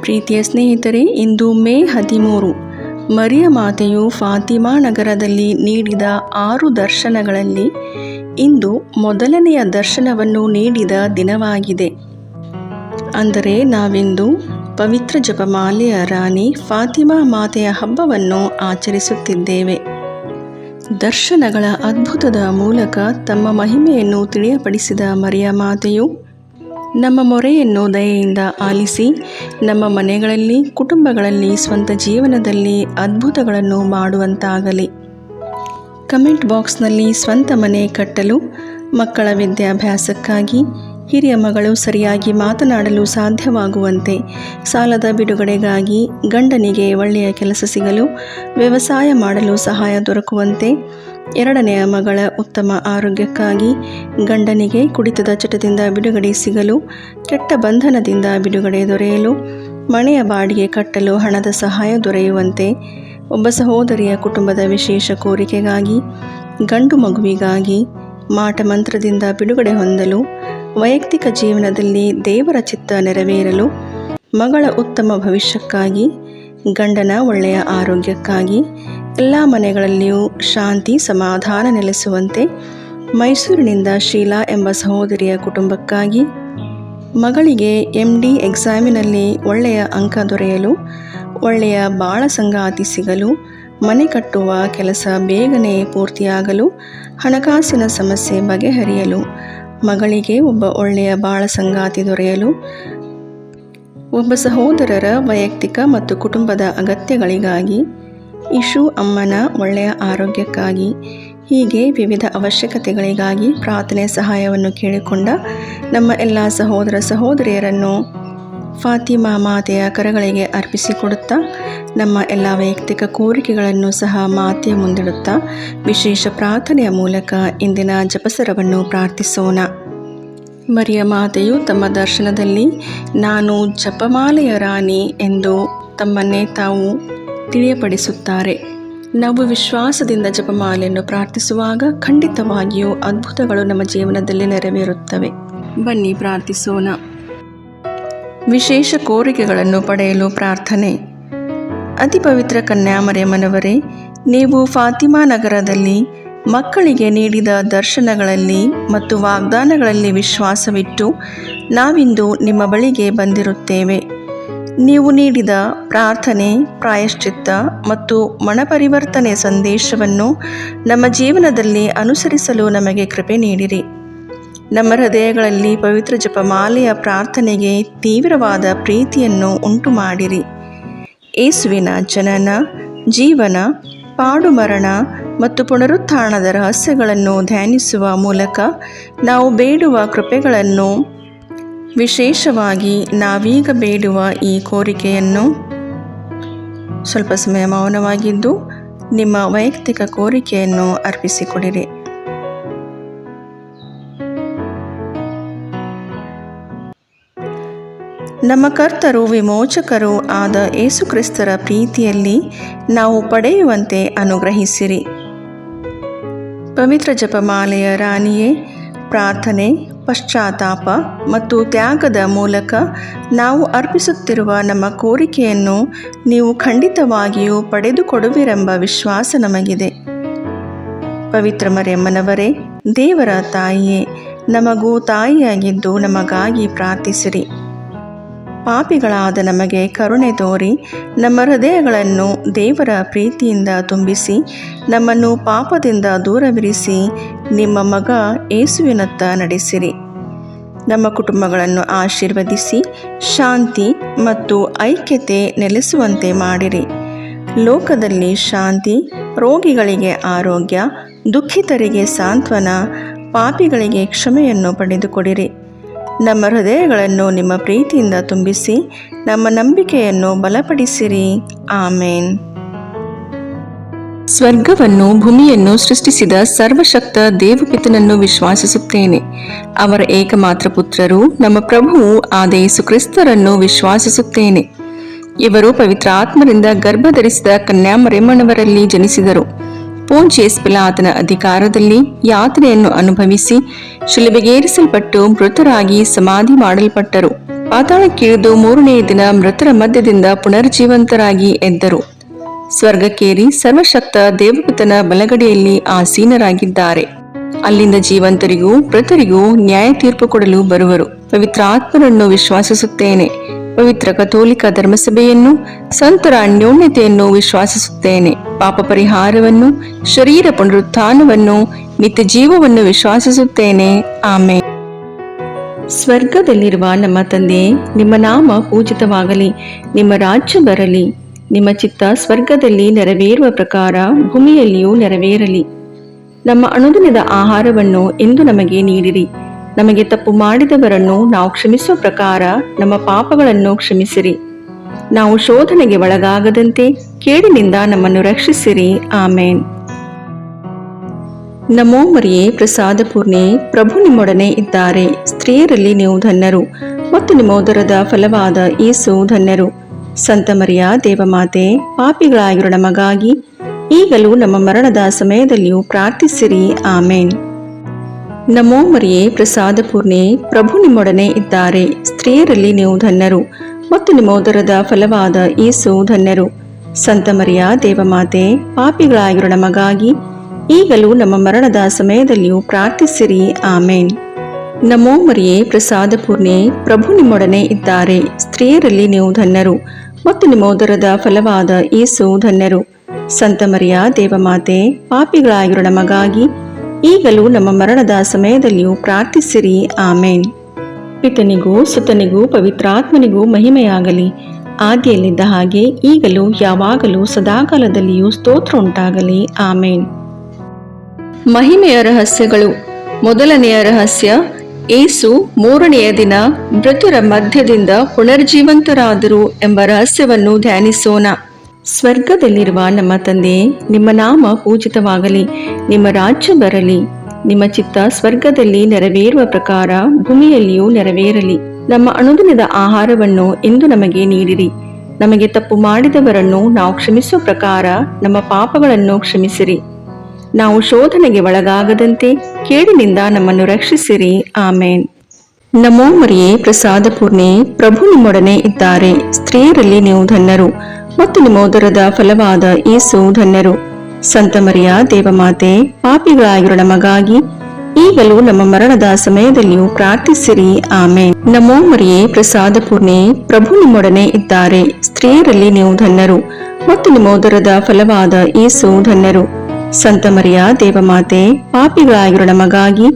ಪ್ರೀತಿಯ ಸ್ನೇಹಿತರೆ, ಇಂದು ಮೇ 13. ಮರಿಯ ಮಾತೆಯು ಫಾತಿಮಾ ನಗರದಲ್ಲಿ ನೀಡಿದ 6 ದರ್ಶನಗಳಲ್ಲಿ ಇಂದು ಮೊದಲನೆಯ ದರ್ಶನವನ್ನು ನೀಡಿದ ದಿನವಾಗಿದೆ. ಅಂದರೆ ನಾವಿಂದು ಪವಿತ್ರ ಜಪಮಾಲೆಯ ರಾಣಿ ಫಾತಿಮಾ ಮಾತೆಯ ಹಬ್ಬವನ್ನು ಆಚರಿಸುತ್ತಿದ್ದೇವೆ. ದರ್ಶನಗಳ ಅದ್ಭುತದ ಮೂಲಕ ತಮ್ಮ ಮಹಿಮೆಯನ್ನು ತಿಳಿಯಪಡಿಸಿದ ಮರಿಯ ಮಾತೆಯು ನಮ್ಮ ಮೊರೆಯನ್ನು ದಯೆಯಿಂದ ಆಲಿಸಿ ನಮ್ಮ ಮನೆಗಳಲ್ಲಿ, ಕುಟುಂಬಗಳಲ್ಲಿ, ಸ್ವಂತ ಜೀವನದಲ್ಲಿ ಅದ್ಭುತಗಳನ್ನು ಮಾಡುವಂತಾಗಲಿ. ಕಮೆಂಟ್ ಬಾಕ್ಸ್ನಲ್ಲಿ ಸ್ವಂತ ಮನೆ ಕಟ್ಟಲು, ಮಕ್ಕಳ ವಿದ್ಯಾಭ್ಯಾಸಕ್ಕಾಗಿ, ಹಿರಿಯ ಮಗಳು ಸರಿಯಾಗಿ ಮಾತನಾಡಲು ಸಾಧ್ಯವಾಗುವಂತೆ, ಸಾಲದ ಬಿಡುಗಡೆಗಾಗಿ, ಗಂಡನಿಗೆ ಒಳ್ಳೆಯ ಕೆಲಸ ಸಿಗಲು, ವ್ಯವಸಾಯ ಮಾಡಲು ಸಹಾಯ ದೊರಕುವಂತೆ, ಎರಡನೆಯ ಮಗಳ ಉತ್ತಮ ಆರೋಗ್ಯಕ್ಕಾಗಿ, ಗಂಡನಿಗೆ ಕುಡಿತದ ಚಟದಿಂದ ಬಿಡುಗಡೆ ಸಿಗಲು, ಕೆಟ್ಟ ಬಂಧನದಿಂದ ಬಿಡುಗಡೆ ದೊರೆಯಲು, ಮನೆಯ ಬಾಡಿಗೆ ಕಟ್ಟಲು ಹಣದ ಸಹಾಯ ದೊರೆಯುವಂತೆ, ಒಬ್ಬ ಸಹೋದರಿಯ ಕುಟುಂಬದ ವಿಶೇಷ ಕೋರಿಕೆಗಾಗಿ, ಗಂಡು ಮಗುವಿಗಾಗಿ, ಮಾಟಮಂತ್ರದಿಂದ ಬಿಡುಗಡೆ ಹೊಂದಲು, ವೈಯಕ್ತಿಕ ಜೀವನದಲ್ಲಿ ದೇವರ ಚಿತ್ತ ನೆರವೇರಲು, ಮಗಳ ಉತ್ತಮ ಭವಿಷ್ಯಕ್ಕಾಗಿ, ಗಂಡನ ಒಳ್ಳೆಯ ಆರೋಗ್ಯಕ್ಕಾಗಿ, ಎಲ್ಲ ಮನೆಗಳಲ್ಲಿಯೂ ಶಾಂತಿ ಸಮಾಧಾನ ನೆಲೆಸುವಂತೆ, ಮೈಸೂರಿನಿಂದ ಶೀಲಾ ಎಂಬ ಸಹೋದರಿಯ ಕುಟುಂಬಕ್ಕಾಗಿ, ಮಗಳಿಗೆ MD ಎಕ್ಸಾಮಿನಲ್ಲಿ ಒಳ್ಳೆಯ ಅಂಕ ದೊರೆಯಲು, ಒಳ್ಳೆಯ ಬಾಳ ಸಂಗಾತಿ ಸಿಗಲು, ಮನೆ ಕಟ್ಟುವ ಕೆಲಸ ಬೇಗನೆ ಪೂರ್ತಿಯಾಗಲು, ಹಣಕಾಸಿನ ಸಮಸ್ಯೆ ಬಗೆಹರಿಯಲು, ಮಗಳಿಗೆ ಒಬ್ಬ ಒಳ್ಳೆಯ ಬಾಳ ಸಂಗಾತಿ ದೊರೆಯಲು, ಒಬ್ಬ ಸಹೋದರರ ವೈಯಕ್ತಿಕ ಮತ್ತು ಕುಟುಂಬದ ಅಗತ್ಯಗಳಿಗಾಗಿ, ಇಶು ಅಮ್ಮನ ಒಳ್ಳೆಯ ಆರೋಗ್ಯಕ್ಕಾಗಿ, ಹೀಗೆ ವಿವಿಧ ಅವಶ್ಯಕತೆಗಳಿಗಾಗಿ ಪ್ರಾರ್ಥನೆ ಸಹಾಯವನ್ನು ಕೇಳಿಕೊಂಡ ನಮ್ಮ ಎಲ್ಲ ಸಹೋದರ ಸಹೋದರಿಯರನ್ನು ಫಾತಿಮಾ ಮಾತೆಯ ಕರಗಳಿಗೆ ಅರ್ಪಿಸಿಕೊಡುತ್ತಾ, ನಮ್ಮ ಎಲ್ಲ ವೈಯಕ್ತಿಕ ಕೋರಿಕೆಗಳನ್ನು ಸಹ ಮಾತೆಯ ಮುಂದಿಡುತ್ತಾ ವಿಶೇಷ ಪ್ರಾರ್ಥನೆಯ ಮೂಲಕ ಇಂದಿನ ಜಪಸರವನ್ನು ಪ್ರಾರ್ಥಿಸೋಣ. ಮರಿಯ ಮಾತೆಯು ತಮ್ಮ ದರ್ಶನದಲ್ಲಿ ನಾನು ಜಪಮಾಲೆಯ ರಾಣಿ ಎಂದು ತಮ್ಮನ್ನೇ ತಾವು ತಿಳಿಯಪಡಿಸುತ್ತಾರೆ. ನಾವು ವಿಶ್ವಾಸದಿಂದ ಜಪಮಾಲೆಯನ್ನು ಪ್ರಾರ್ಥಿಸುವಾಗ ಖಂಡಿತವಾಗಿಯೂ ಅದ್ಭುತಗಳು ನಮ್ಮ ಜೀವನದಲ್ಲಿ ನೆರವೇರುತ್ತವೆ. ಬನ್ನಿ ಪ್ರಾರ್ಥಿಸೋಣ. ವಿಶೇಷ ಕೋರಿಕೆಗಳನ್ನು ಪಡೆಯಲು ಪ್ರಾರ್ಥನೆ. ಅತಿ ಪವಿತ್ರ ಕನ್ಯಾಮರಿಯಮ್ಮನವರೇ, ನೀವು ಫಾತಿಮಾ ನಗರದಲ್ಲಿ ಮಕ್ಕಳಿಗೆ ನೀಡಿದ ದರ್ಶನಗಳಲ್ಲಿ ಮತ್ತು ವಾಗ್ದಾನಗಳಲ್ಲಿ ವಿಶ್ವಾಸವಿಟ್ಟು ನಾವಿಂದು ನಿಮ್ಮ ಬಳಿಗೆ ಬಂದಿರುತ್ತೇವೆ. ನೀವು ನೀಡಿದ ಪ್ರಾರ್ಥನೆ, ಪ್ರಾಯಶ್ಚಿತ್ತ ಮತ್ತು ಮನಪರಿವರ್ತನೆ ಸಂದೇಶವನ್ನು ನಮ್ಮ ಜೀವನದಲ್ಲಿ ಅನುಸರಿಸಲು ನಮಗೆ ಕೃಪೆ ನೀಡಿರಿ. ನಮ್ಮ ಹೃದಯಗಳಲ್ಲಿ ಪವಿತ್ರ ಜಪಮಾಲೆಯ ಪ್ರಾರ್ಥನೆಗೆ ತೀವ್ರವಾದ ಪ್ರೀತಿಯನ್ನು ಉಂಟು ಮಾಡಿರಿ. ಯೇಸುವಿನ ಜನನ, ಜೀವನ, ಪಾಡುಮರಣ ಮತ್ತು ಪುನರುತ್ಥಾನದ ರಹಸ್ಯಗಳನ್ನು ಧ್ಯಾನಿಸುವ ಮೂಲಕ ನಾವು ಬೇಡುವ ಕೃಪೆಗಳನ್ನು, ವಿಶೇಷವಾಗಿ ನಾವೀಗ ಬೇಡುವ ಈ ಕೋರಿಕೆಯನ್ನು ಸ್ವಲ್ಪ ಸಮಯ ಮೌನವಾಗಿದ್ದು ನಿಮ್ಮ ವೈಯಕ್ತಿಕ ಕೋರಿಕೆಯನ್ನು ಅರ್ಪಿಸಿಕೊಡಿರಿ. ನಮ್ಮ ಕರ್ತರು ವಿಮೋಚಕರೂ ಆದ ಯೇಸುಕ್ರಿಸ್ತರ ಪ್ರೀತಿಯಲ್ಲಿ ನಾವು ಪಡೆಯುವಂತೆ ಅನುಗ್ರಹಿಸಿರಿ. ಪವಿತ್ರ ಜಪಮಾಲೆಯ ರಾಣಿಯೇ, ಪ್ರಾರ್ಥನೆ, ಪಶ್ಚಾತ್ತಾಪ ಮತ್ತು ತ್ಯಾಗದ ಮೂಲಕ ನಾವು ಅರ್ಪಿಸುತ್ತಿರುವ ನಮ್ಮ ಕೋರಿಕೆಯನ್ನು ನೀವು ಖಂಡಿತವಾಗಿಯೂ ಪಡೆದುಕೊಡುವಿರೆಂಬ ವಿಶ್ವಾಸ ನಮಗಿದೆ. ಪವಿತ್ರ ಮರಿಯಮ್ಮನವರೇ, ದೇವರ ತಾಯಿಯೇ, ನಮಗೂ ತಾಯಿಯಾಗಿದ್ದು ನಮಗಾಗಿ ಪ್ರಾರ್ಥಿಸಿರಿ. ಪಾಪಿಗಳಾದ ನಮಗೆ ಕರುಣೆ ತೋರಿ ನಮ್ಮ ಹೃದಯಗಳನ್ನು ದೇವರ ಪ್ರೀತಿಯಿಂದ ತುಂಬಿಸಿ ನಮ್ಮನ್ನು ಪಾಪದಿಂದ ದೂರವಿರಿಸಿ ನಿಮ್ಮ ಮಗ ಯೇಸುವಿನತ್ತ ನಡೆಸಿರಿ. ನಮ್ಮ ಕುಟುಂಬಗಳನ್ನು ಆಶೀರ್ವದಿಸಿ ಶಾಂತಿ ಮತ್ತು ಐಕ್ಯತೆ ನೆಲೆಸುವಂತೆ ಮಾಡಿರಿ. ಲೋಕದಲ್ಲಿ ಶಾಂತಿ, ರೋಗಿಗಳಿಗೆ ಆರೋಗ್ಯ, ದುಃಖಿತರಿಗೆ ಸಾಂತ್ವನ, ಪಾಪಿಗಳಿಗೆ ಕ್ಷಮೆಯನ್ನು ಪಡೆದುಕೊಡಿರಿ. ನಮ್ಮ ಹೃದಯಗಳನ್ನು ನಿಮ್ಮ ಪ್ರೀತಿಯಿಂದ ತುಂಬಿಸಿ ನಮ್ಮ ನಂಬಿಕೆಯನ್ನು ಬಲಪಡಿಸಿರಿ. ಆಮೇನ್. ಸ್ವರ್ಗವನ್ನು ಭೂಮಿಯನ್ನು ಸೃಷ್ಟಿಸಿದ ಸರ್ವಶಕ್ತ ದೇವಪಿತನನ್ನು ವಿಶ್ವಾಸಿಸುತ್ತೇನೆ. ಅವರ ಏಕಮಾತ್ರ ಪುತ್ರರು ನಮ್ಮ ಪ್ರಭುವು ಆದ ಯೇಸು ಕ್ರಿಸ್ತರನ್ನು ವಿಶ್ವಾಸಿಸುತ್ತೇನೆ. ಇವರು ಪವಿತ್ರ ಆತ್ಮರಿಂದ ಗರ್ಭಧರಿಸಿದ ಕನ್ಯಾಮರಿಯಮ್ಮನವರಲ್ಲಿ ಜನಿಸಿದರು. ಪೋಂಚಿಯಸ್ ಪಿಲಾತನ ಅಧಿಕಾರದಲ್ಲಿ ಯಾತನೆಯನ್ನು ಅನುಭವಿಸಿ ಶಿಲುಬೆಗೇರಿಸಲ್ಪಟ್ಟು ಮೃತರಾಗಿ ಸಮಾಧಿ ಮಾಡಲ್ಪಟ್ಟರು. ಪಾತಾಳಕ್ಕಿಳಿದು ಮೂರನೆಯ ದಿನ ಮೃತರ ಮಧ್ಯದಿಂದ ಪುನರ್ಜೀವಂತರಾಗಿ ಎದ್ದರು. ಸ್ವರ್ಗಕ್ಕೇರಿ ಸರ್ವಶಕ್ತ ದೇವಪಿತನ ಬಲಗಡೆಯಲ್ಲಿ ಆಸೀನರಾಗಿದ್ದಾರೆ. ಅಲ್ಲಿಂದ ಜೀವಂತರಿಗೂ ಮೃತರಿಗೂ ನ್ಯಾಯ ತೀರ್ಪು ಕೊಡಲು ಬರುವರು. ಪವಿತ್ರಾತ್ಮರನ್ನು ವಿಶ್ವಾಸಿಸುತ್ತೇನೆ. ಪವಿತ್ರ ಕಥೋಲಿಕ ಧರ್ಮಸಭೆಯನ್ನು, ಸಂತರ ಅನ್ಯೋನ್ಯತೆಯನ್ನು ವಿಶ್ವಾಸಿಸುತ್ತೇನೆ. ಪಾಪ ಪರಿಹಾರವನ್ನು, ಶರೀರ ಪುನರುತ್ಥಾನವನ್ನು, ನಿತ್ಯ ಜೀವವನ್ನು ವಿಶ್ವಾಸಿಸುತ್ತೇನೆ. ಆಮೇನ್. ಸ್ವರ್ಗದಲ್ಲಿರುವ ನಮ್ಮ ತಂದೆ, ನಿಮ್ಮ ನಾಮ ಪೂಜಿತವಾಗಲಿ. ನಿಮ್ಮ ರಾಜ್ಯ ಬರಲಿ. ನಿಮ್ಮ ಚಿತ್ತ ಸ್ವರ್ಗದಲ್ಲಿ ನೆರವೇರುವ ಪ್ರಕಾರ ಭೂಮಿಯಲ್ಲಿಯೂ ನೆರವೇರಲಿ. ನಮ್ಮ ಅನುದಿನದ ಆಹಾರವನ್ನು ಇಂದು ನಮಗೆ ನೀಡಿರಿ. ನಮಗೆ ತಪ್ಪು ಮಾಡಿದವರನ್ನು ನಾವು ಕ್ಷಮಿಸುವ ಪ್ರಕಾರ ನಮ್ಮ ಪಾಪಗಳನ್ನು ಕ್ಷಮಿಸಿರಿ. ನಾವು ಶೋಧನೆಗೆ ಒಳಗಾಗದಂತೆ ಕೇಡಿನಿಂದ ನಮ್ಮನ್ನು ರಕ್ಷಿಸಿರಿ. ಆಮೇನ್. ನಮೋ ಮರಿಯೇ, ಪ್ರಸಾದ ಪೂರ್ಣೆ, ಪ್ರಭು ನಿಮ್ಮೊಡನೆ ಇದ್ದಾರೆ. ಸ್ತ್ರೀಯರಲ್ಲಿ ನೀವು ಧನ್ಯರು ಮತ್ತು ನಿಮ್ಮ ಉದರದ ಫಲವಾದ ಯೇಸು ಧನ್ಯರು. ಸಂತ ಮರಿಯ ದೇವಮಾತೆ, ಪಾಪಿಗಳಾಗಿರೋ ನಮಗಾಗಿ ಈಗಲೂ ನಮ್ಮ ಮರಣದ ಸಮಯದಲ್ಲಿಯೂ ಪ್ರಾರ್ಥಿಸಿರಿ. ಆಮೇನ್. ನಮೋ ಮರಿಯೇ, ಪ್ರಸಾದ ಪೂರ್ಣೆ, ಪ್ರಭು ನಿಮ್ಮೊಡನೆ ಇದ್ದಾರೆ. ಸ್ತ್ರೀಯರಲ್ಲಿ ನೀವು ಧನ್ಯರು ಮತ್ತು ನಿಮ್ಮ ಉದರದ ಫಲವಾದ ಯೇಸು ಧನ್ಯರು. ಸಂತ ಮರಿಯ ದೇವಮಾತೆ, ಪಾಪಿಗಳಾಗಿರೋ ನಮಗಾಗಿ ಈಗಲೂ ನಮ್ಮ ಮರಣದ ಸಮಯದಲ್ಲಿಯೂ ಪ್ರಾರ್ಥಿಸಿರಿ. ಆಮೇನ್. ನಮೋ ಮರಿಯೇ, ಪ್ರಸಾದ ಪೂರ್ಣೆ, ಪ್ರಭು ನಿಮ್ಮೊಡನೆ ಇದ್ದಾರೆ. ಸ್ತ್ರೀಯರಲ್ಲಿ ನೀವು ಧನ್ಯರು ಮತ್ತು ನಿಮ್ಮ ಉದರದ ಫಲವಾದ ಯೇಸು ಧನ್ಯರು. ಸಂತ ಮರಿಯ ದೇವಮಾತೆ, ಪಾಪಿಗಳಾಗಿರೋ ನಮಗಾಗಿ ಈಗಲೂ ನಮ್ಮ ಮರಣದ ಸಮಯದಲ್ಲಿಯೂ ಪ್ರಾರ್ಥಿಸಿರಿ. ಆಮೇನ್. ಪಿತನಿಗೂ ಸುತನಿಗೂ ಪವಿತ್ರಾತ್ಮನಿಗೂ ಮಹಿಮೆಯಾಗಲಿ. ಆದಿಯಲ್ಲಿದ್ದ ಹಾಗೆ ಈಗಲೂ ಯಾವಾಗಲೂ ಸದಾಕಾಲದಲ್ಲಿಯೂ ಸ್ತೋತ್ರ ಉಂಟಾಗಲಿ. ಆಮೇನ್. ಮಹಿಮೆಯ ರಹಸ್ಯಗಳು. ಮೊದಲನೆಯ ರಹಸ್ಯ, ಯೇಸು ಮೂರನೆಯ ದಿನ ಮೃತರ ಮಧ್ಯದಿಂದ ಪುನರ್ಜೀವಂತರಾದರು ಎಂಬ ರಹಸ್ಯವನ್ನು ಧ್ಯಾನಿಸೋಣ. ಸ್ವರ್ಗದಲ್ಲಿರುವ ನಮ್ಮ ತಂದೆ, ನಿಮ್ಮ ನಾಮ ಪೂಜಿತವಾಗಲಿ. ನಿಮ್ಮ ರಾಜ್ಯ ಬರಲಿ. ನಿಮ್ಮ ಚಿತ್ತ ಸ್ವರ್ಗದಲ್ಲಿ ನೆರವೇರುವ ಪ್ರಕಾರ ಭೂಮಿಯಲ್ಲಿಯೂ ನೆರವೇರಲಿ. ನಮ್ಮ ಅನುದಿನದ ಆಹಾರವನ್ನು ಇಂದು ನಮಗೆ ನೀಡಿರಿ. ನಮಗೆ ತಪ್ಪು ಮಾಡಿದವರನ್ನು ನಾವು ಕ್ಷಮಿಸುವ ಪ್ರಕಾರ ನಮ್ಮ ಪಾಪಗಳನ್ನು ಕ್ಷಮಿಸಿರಿ. ನಾವು ಶೋಧನೆಗೆ ಒಳಗಾಗದಂತೆ ಕೇಡಿನಿಂದ ನಮ್ಮನ್ನು ರಕ್ಷಿಸಿರಿ. ಆಮೇನ್. ನಮೋ ಮರಿಯೇ, ಪ್ರಸಾದ ಪೂರ್ಣೆ, ಪ್ರಭು ನಿಮ್ಮೊಡನೆ ಇದ್ದಾರೆ. ಸ್ತ್ರೀಯರಲ್ಲಿ ನೀವು ಧನ್ಯರು ಮತ್ತು ನಿಮ್ಮ ಉದರದ ಫಲವಾದ ಯೇಸು ಧನ್ಯರು. ಸಂತ ಮರಿಯ ದೇವಮಾತೆ, ಪಾಪಿಗಳಾಗಿರೋ ನಮಗಾಗಿ ಈಗಲೂ ನಮ್ಮ ಮರಣದ ಸಮಯದಲ್ಲಿಯೂ ಪ್ರಾರ್ಥಿಸಿರಿ. ಆಮೇನ್. ನಮೋ ಮರಿಯೇ, ಪ್ರಸಾದ ಪೂರ್ಣೆ, ಪ್ರಭು ನಿಮ್ಮೊಡನೆ ಇದ್ದಾರೆ. ಸ್ತ್ರೀಯರಲ್ಲಿ ನೀವು ಧನ್ಯರು ಮತ್ತು ನಿಮ್ಮ ಉದರದ ಫಲವಾದ ಯೇಸು ಧನ್ಯರು. ಸಂತ ಮರಿಯ ದೇವಮಾತೆ, ಪಾಪಿಗಳಾಗಿರೋ ನಮಗಾಗಿ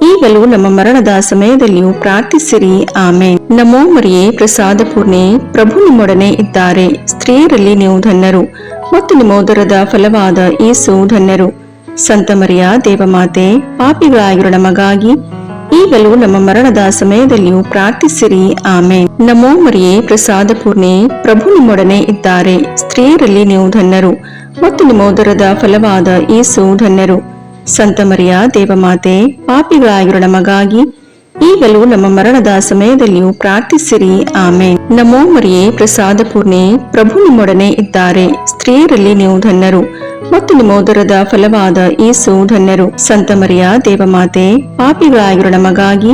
ಈಗಲೂ ನಮ್ಮ ಮರಣದ ಸಮಯದಲ್ಲಿಯೂ ಪ್ರಾರ್ಥಿಸಿರಿ. ಆಮೇನ್. ನಮೋ ಮರಿಯೇ, ಪ್ರಸಾದ ಪೂರ್ಣೆ, ಪ್ರಭು ನಿಮ್ಮೊಡನೆ ಇದ್ದಾರೆ. ಸ್ತ್ರೀಯರಲ್ಲಿ ನೀವು ಧನ್ಯರು ಮತ್ತು ನಿಮ್ಮ ಉದರದ ಫಲವಾದ ಯೇಸು ಧನ್ಯರು. ಸಂತ ಮರಿಯ ದೇವಮಾತೆ, ಪಾಪಿಗಳಾಗಿರೋ ನಮಗಾಗಿ ಈಗಲೂ ನಮ್ಮ ಮರಣದ ಸಮಯದಲ್ಲಿಯೂ ಪ್ರಾರ್ಥಿಸಿರಿ. ಆಮೇನ್. ನಮೋ ಮರಿಯೇ, ಪ್ರಸಾದ ಪೂರ್ಣೆ, ಪ್ರಭು ನಿಮ್ಮೊಡನೆ ಇದ್ದಾರೆ. ಸ್ತ್ರೀಯರಲ್ಲಿ ನೀವು ಧನ್ಯರು ಮತ್ತು ನಿಮ್ಮ ಉದರದ ಫಲವಾದ ಯೇಸು ಧನ್ಯರು. ಸಂತ ಮರಿಯ ದೇವಮಾತೆ, ಪಾಪಿಗಳಾಗಿರೋ ನಮಗಾಗಿ ಈಗಲೂ ನಮ್ಮ ಮರಣದ ಸಮಯದಲ್ಲಿಯೂ ಪ್ರಾರ್ಥಿಸಿರಿ. ಆಮೇನ್. ನಮೋ ಮರಿಯೇ, ಪ್ರಸಾದ ಪೂರ್ಣೆ, ಪ್ರಭು ನಿಮ್ಮೊಡನೆ ಇದ್ದಾರೆ. ಸ್ತ್ರೀಯರಲ್ಲಿ ನೀವು ಧನ್ಯರು ಮತ್ತು ನಿಮ್ಮ ಉದರದ ಫಲವಾದ ಯೇಸು ಧನ್ಯರು. ಸಂತ ಮರಿಯ ದೇವಮಾತೆ, ಪಾಪಿಗಳಾಗಿರೋ ನಮಗಾಗಿ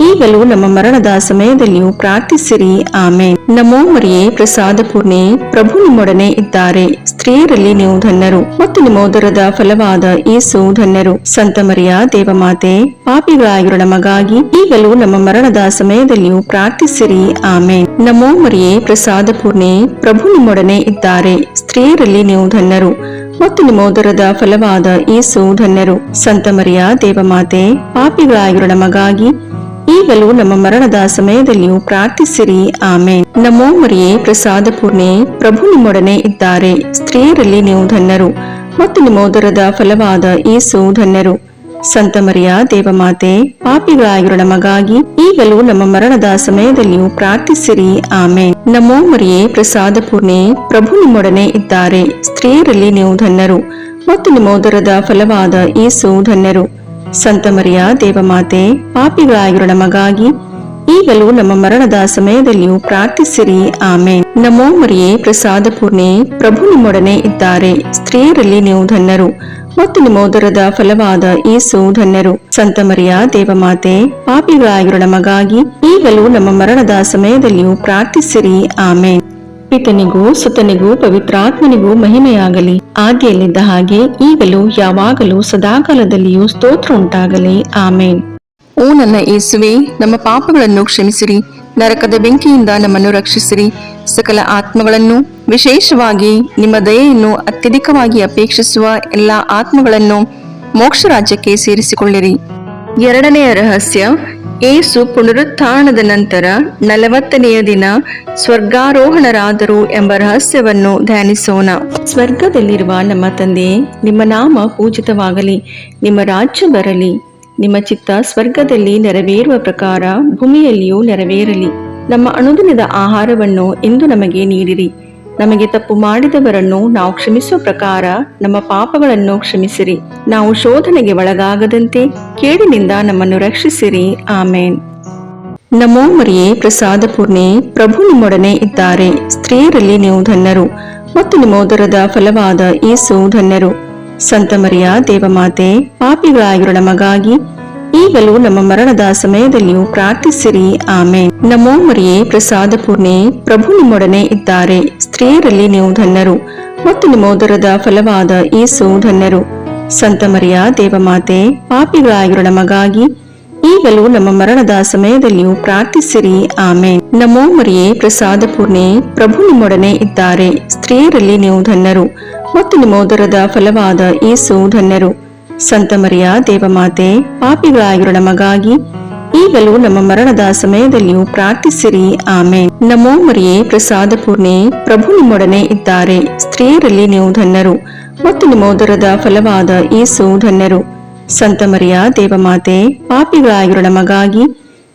ಈಗಲೂ ನಮ್ಮ ಮರಣದ ಸಮಯದಲ್ಲಿಯೂ ಪ್ರಾರ್ಥಿಸಿರಿ. ಆಮೇನ್. ನಮೋ ಮರಿಯೇ, ಪ್ರಸಾದ ಪೂರ್ಣೆ, ಪ್ರಭು ನಿಮ್ಮೊಡನೆ ಇದ್ದಾರೆ. ಸ್ತ್ರೀಯರಲ್ಲಿ ನೀವು ಧನ್ಯರು ಮತ್ತು ನಿಮ್ಮ ಉದರದ ಫಲವಾದ ಯೇಸು ಧನ್ಯರು. ಸಂತ ಮರಿಯ ದೇವಮಾತೆ, ಪಾಪಿಗಳಾಗಿರೋ ನಮಗಾಗಿ ಈಗಲೂ ನಮ್ಮ ಮರಣದ ಸಮಯದಲ್ಲಿಯೂ ಪ್ರಾರ್ಥಿಸಿರಿ. ಆಮೇನ್. ನಮೋ ಮರಿಯೇ, ಪ್ರಸಾದ ಪೂರ್ಣೆ, ಪ್ರಭು ನಿಮ್ಮೊಡನೆ ಇದ್ದಾರೆ. ಸ್ತ್ರೀಯರಲ್ಲಿ ನೀವು ಧನ್ಯರು ಮತ್ತು ನಿಮ್ಮ ಉದರದ ಫಲವಾದ ಯೇಸು ಧನ್ಯರು. ಸಂತ ಮರಿಯ ದೇವಮಾತೆ, ಪಾಪಿಗಳಾಗಿರೋ ನಮಗಾಗಿ ಈಗಲೂ ನಮ್ಮ ಮರಣದ ಸಮಯದಲ್ಲಿಯೂ ಪ್ರಾರ್ಥಿಸಿರಿ. ಆಮೇನ್. ನಮೋ ಮರಿಯೇ, ಪ್ರಸಾದ ಪೂರ್ಣೆ, ಪ್ರಭು ನಿಮ್ಮೊಡನೆ ಇದ್ದಾರೆ. ಸ್ತ್ರೀಯರಲ್ಲಿ ನೀವು ಧನ್ಯರು ಮತ್ತು ನಿಮ್ಮ ಉದರದ ಫಲವಾದ ಯೇಸು ಧನ್ಯರು. ಸಂತ ಮರಿಯ ದೇವಮಾತೆ, ಪಾಪಿಗಳಾಗಿರೋ ನಮಗಾಗಿ ಈಗಲೂ ನಮ್ಮ ಮರಣದ ಸಮಯದಲ್ಲಿಯೂ ಪ್ರಾರ್ಥಿಸಿರಿ. ಆಮೇನ್. ನಮೋ ಮರಿಯೇ, ಪ್ರಸಾದ ಪೂರ್ಣೆ, ಪ್ರಭು ನಿಮ್ಮೊಡನೆ ಇದ್ದಾರೆ. ಸ್ತ್ರೀಯರಲ್ಲಿ ನೀವು ಧನ್ಯರು ಮತ್ತು ನಿಮ್ಮ ಉದರದ ಫಲವಾದ ಯೇಸು ಧನ್ಯರು. ಸಂತ ಮರಿಯ ದೇವಮಾತೆ, ಪಾಪಿಗಳಾಗಿರೋ ನಮಗಾಗಿ ಈಗಲೂ ನಮ್ಮ ಮರಣದ ಸಮಯದಲ್ಲಿಯೂ ಪ್ರಾರ್ಥಿಸಿರಿ. ಆಮೇನ್. ನಮೋ ಮರಿಯೇ, ಪ್ರಸಾದ ಪೂರ್ಣೆ, ಪ್ರಭು ನಿಮ್ಮೊಡನೆ ಇದ್ದಾರೆ. ಸ್ತ್ರೀಯರಲ್ಲಿ ನೀವು ಧನ್ಯರು ಮತ್ತು ನಿಮ್ಮೋದರದ ಫಲವಾದ ಯೇಸು ಧನ್ಯರು. ಸಂತ ಮರಿಯ ದೇವಮಾತೆ, ಪಾಪಿಗಳಾಗಿರುವ ನಮಗಾಗಿ ಈಗಲೂ ನಮ್ಮ ಮರಣದ ಸಮಯದಲ್ಲಿಯೂ ಪ್ರಾರ್ಥಿಸಿರಿ. ಆಮೇನ್. ಪಿತನಿಗೂ ಸುತನಿಗೂ ಪವಿತ್ರಾತ್ಮನಿಗೂ ಮಹಿಮೆಯಾಗಲಿ, ಆದಿಯಲ್ಲಿದ್ದ ಹಾಗೆ ಈಗಲೂ ಯಾವಾಗಲೂ ಸದಾಕಾಲದಲ್ಲಿಯೂ ಸ್ತೋತ್ರ ಉಂಟಾಗಲಿ. ಆಮೇನ್. ಓ ನನ್ನ ಯೇಸುವೆ, ನಮ್ಮ ಪಾಪಗಳನ್ನು ಕ್ಷಮಿಸಿರಿ, ನರಕದ ಬೆಂಕಿಯಿಂದ ನಮ್ಮನ್ನು ರಕ್ಷಿಸಿರಿ, ಸಕಲ ಆತ್ಮಗಳನ್ನು, ವಿಶೇಷವಾಗಿ ನಿಮ್ಮ ದಯೆಯನ್ನು ಅತ್ಯಧಿಕವಾಗಿ ಅಪೇಕ್ಷಿಸುವ ಎಲ್ಲ ಆತ್ಮಗಳನ್ನು ಮೋಕ್ಷ ರಾಜ್ಯಕ್ಕೆ ಸೇರಿಸಿಕೊಳ್ಳಿರಿ. ಎರಡನೆಯ ರಹಸ್ಯ, ಯೇಸು ಪುನರುತ್ಥಾನದ ನಂತರ 40ನೆಯ ದಿನ ಸ್ವರ್ಗಾರೋಹಣರಾದರು ಎಂಬ ರಹಸ್ಯವನ್ನು ಧ್ಯಾನಿಸೋಣ. ಸ್ವರ್ಗದಲ್ಲಿರುವ ನಮ್ಮ ತಂದೆಯೇ, ನಿಮ್ಮ ನಾಮ ಪೂಜಿತವಾಗಲಿ, ನಿಮ್ಮ ರಾಜ್ಯ ಬರಲಿ, ನಿಮ್ಮ ಚಿತ್ತ ಸ್ವರ್ಗದಲ್ಲಿ ನೆರವೇರುವ ಪ್ರಕಾರ ಭೂಮಿಯಲ್ಲಿಯೂ ನೆರವೇರಲಿ. ನಮ್ಮ ಅನುದಿನದ ಆಹಾರವನ್ನು ಇಂದು ನಮಗೆ ನೀಡಿರಿ. ನಮಗೆ ತಪ್ಪು ಮಾಡಿದವರನ್ನು ನಾವು ಕ್ಷಮಿಸುವ ಪ್ರಕಾರ ನಮ್ಮ ಪಾಪಗಳನ್ನು ಕ್ಷಮಿಸಿರಿ. ನಾವು ಶೋಧನೆಗೆ ಒಳಗಾಗದಂತೆ ಕೇಡಿನಿಂದ ನಮ್ಮನ್ನು ರಕ್ಷಿಸಿರಿ. ಆಮೇನ್. ನಮೋ ಮರಿಯೇ, ಪ್ರಸಾದ ಪೂರ್ಣೆ, ಪ್ರಭು ನಿಮ್ಮೊಡನೆ ಇದ್ದಾರೆ. ಸ್ತ್ರೀಯರಲ್ಲಿ ನೀವು ಧನ್ಯರು ಮತ್ತು ನಿಮ್ಮೋದರದ ಫಲವಾದ ಯೇಸು ಧನ್ಯರು. ಸಂತ ಮರಿಯ ದೇವಮಾತೆ, ಪಾಪಿಗಳಾಗಿರುವ ನಮಗಾಗಿ ಈಗಲೂ ನಮ್ಮ ಮರಣದ ಸಮಯದಲ್ಲಿಯೂ ಪ್ರಾರ್ಥಿಸಿರಿ. ಆಮೇನ್. ನಮೋ ಮರಿಯೇ, ಪ್ರಸಾದ ಪೂರ್ಣೆ, ಪ್ರಭು ನಿಮ್ಮೊಡನೆ ಇದ್ದಾರೆ. ಸ್ತ್ರೀಯರಲ್ಲಿ ನೀವು ಧನ್ಯರು ಮತ್ತು ನಿಮ್ಮೋದರದ ಫಲವಾದ ಯೇಸು ಧನ್ಯರು. ಸಂತ ಮರಿಯ ದೇವಮಾತೆ, ಪಾಪಿಗಳಾಗಿರುವ ನಮಗಾಗಿ ಈಗಲೂ ನಮ್ಮ ಮರಣದ ಸಮಯದಲ್ಲಿಯೂ ಪ್ರಾರ್ಥಿಸಿರಿ. ಆಮೇನ್. ನಮೋ ಮರಿಯೇ, ಪ್ರಸಾದ ಪೂರ್ಣೆ, ಪ್ರಭು ನಿಮ್ಮೊಡನೆ ಇದ್ದಾರೆ. ಸ್ತ್ರೀಯರಲ್ಲಿ ನೀವು ಧನ್ಯರು ಮತ್ತು ನಿಮ್ಮೋದರದ ಫಲವಾದ ಯೇಸು ಧನ್ಯರು. ಸಂತ ಮರಿಯ ದೇವಮಾತೆ, ಪಾಪಿಗಳಾಗಿರುವ ನಮಗಾಗಿ ಈಗಲೂ ನಮ್ಮ ಮರಣದ ಸಮಯದಲ್ಲಿಯೂ ಪ್ರಾರ್ಥಿಸಿರಿ. ಆಮೇನ್. ನಮೋ ಮರಿಯೇ, ಪ್ರಸಾದ ಪೂರ್ಣೆ, ಪ್ರಭು ನಿಮ್ಮೊಡನೆ ಇದ್ದಾರೆ. ಸ್ತ್ರೀಯರಲ್ಲಿ ನೀವು ಧನ್ಯರು ಮತ್ತು ನಿಮ್ಮೋದರದ ಫಲವಾದ ಯೇಸು ಧನ್ಯರು. ಸಂತ ಮರಿಯ ದೇವಮಾತೆ, ಪಾಪಿಗಳಾಗಿರುವ ನಮಗಾಗಿ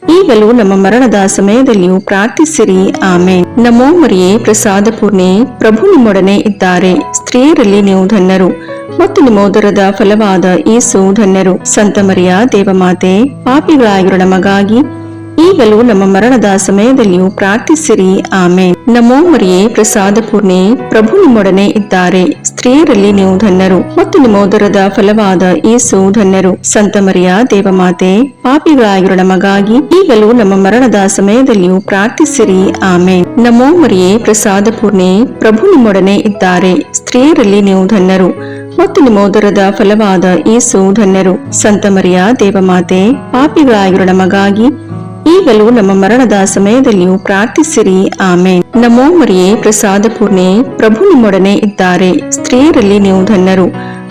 ಈಗಲೂ ನಮ್ಮ ಮರಣದ ಸಮಯದಲ್ಲಿಯೂ ಪ್ರಾರ್ಥಿಸಿರಿ. ಆಮೇನ್. ನಮೋ ಮರಿಯೇ, ಪ್ರಸಾದ ಪೂರ್ಣೆ, ಪ್ರಭು ನಿಮ್ಮೊಡನೆ ಇದ್ದಾರೆ. ಸ್ತ್ರೀಯರಲ್ಲಿ ನೀವು ಧನ್ಯರು ಮತ್ತು ನಿಮ್ಮೋದರದ ಫಲವಾದ ಯೇಸು ಧನ್ಯರು. ಸಂತ ಮರಿಯ ದೇವಮಾತೆ, ಪಾಪಿಗಳಾಗಿರುವ ನಮಗಾಗಿ ಈಗಲೂ ನಮ್ಮ ಮರಣದ ಸಮಯದಲ್ಲಿಯೂ ಪ್ರಾರ್ಥಿಸಿರಿ. ಆಮೇನ್. ನಮೋ ಮರಿಯೇ, ಪ್ರಸಾದ ಪೂರ್ಣೆ, ಪ್ರಭು ನಿಮ್ಮೊಡನೆ ಇದ್ದಾರೆ. ಸ್ತ್ರೀಯರಲ್ಲಿ ನೀವು ಧನ್ಯರು ಮತ್ತು ನಿಮ್ಮೋದರದ ಫಲವಾದ ಯೇಸು ಧನ್ಯರು. ಸಂತ ಮರಿಯ ದೇವಮಾತೆ, ಪಾಪಿಗಳಾಗಿರುವ ನಮಗಾಗಿ ಈಗಲೂ ನಮ್ಮ ಮರಣದ ಸಮಯದಲ್ಲಿಯೂ ಪ್ರಾರ್ಥಿಸಿರಿ. ಆಮೇನ್. ನಮೋ ಮರಿಯೇ, ಪ್ರಸಾದ ಪೂರ್ಣೆ, ಪ್ರಭು ನಿಮ್ಮೊಡನೆ ಇದ್ದಾರೆ. ಸ್ತ್ರೀಯರಲ್ಲಿ ನೀವು ಧನ್ಯರು ಮತ್ತು ನಿಮ್ಮೋದರದ ಫಲವಾದ ಯೇಸು ಧನ್ಯರು. ಸಂತ ಮರಿಯ ದೇವಮಾತೆ, ಪಾಪಿಗಳಾಗಿರುವ ನಮಗಾಗಿ ಈಗಲೂ ನಮ್ಮ ಮರಣದ ಸಮಯದಲ್ಲಿಯೂ ಪ್ರಾರ್ಥಿಸಿರಿ. ಆಮೇನ್. ನಮೋ ಮರಿಯೇ, ಪ್ರಸಾದ ಪೂರ್ಣೆ, ಪ್ರಭು ನಿಮ್ಮೊಡನೆ ಇದ್ದಾರೆ. ಸ್ತ್ರೀಯರಲ್ಲಿ ನೀವು ಧನ್ಯರು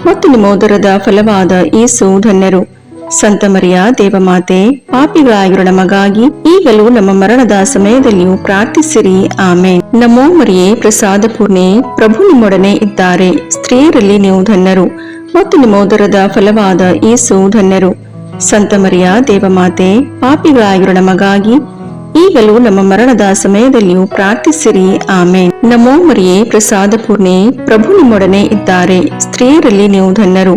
ಮತ್ತು ನಿಮ್ಮೋದರದ ಫಲವಾದ ಯೇಸು ಧನ್ಯರು. ಸಂತ ಮರಿಯ ದೇವಮಾತೆ, ಪಾಪಿಗಳಾಗಿರುವ ನಮಗಾಗಿ ಈಗಲೂ ನಮ್ಮ ಮರಣದ ಸಮಯದಲ್ಲಿಯೂ ಪ್ರಾರ್ಥಿಸಿರಿ. ಆಮೇನ್. ನಮೋ ಮರಿಯೇ, ಪ್ರಸಾದ ಪೂರ್ಣೆ, ಪ್ರಭು ನಿಮ್ಮೊಡನೆ ಇದ್ದಾರೆ. ಸ್ತ್ರೀಯರಲ್ಲಿ ನೀವು ಧನ್ಯರು ಮತ್ತು ನಿಮ್ಮೋದರದ ಫಲವಾದ ಯೇಸು ಧನ್ಯರು. ಸಂತ ಮರಿಯ ದೇವಮಾತೆ, ಪಾಪಿಗಳಾಗಿರುವ ನಮಗಾಗಿ ಈಗಲೂ ನಮ್ಮ ಮರಣದ ಸಮಯದಲ್ಲಿಯೂ ಪ್ರಾರ್ಥಿಸಿರಿ. ಆಮೇನ್. ನಮೋ ಮರಿಯೇ, ಪ್ರಸಾದ ಪೂರ್ಣೆ, ಪ್ರಭು ನಿಮ್ಮೊಡನೆ ಇದ್ದಾರೆ. ಸ್ತ್ರೀಯರಲ್ಲಿ ನೀವು ಧನ್ಯರು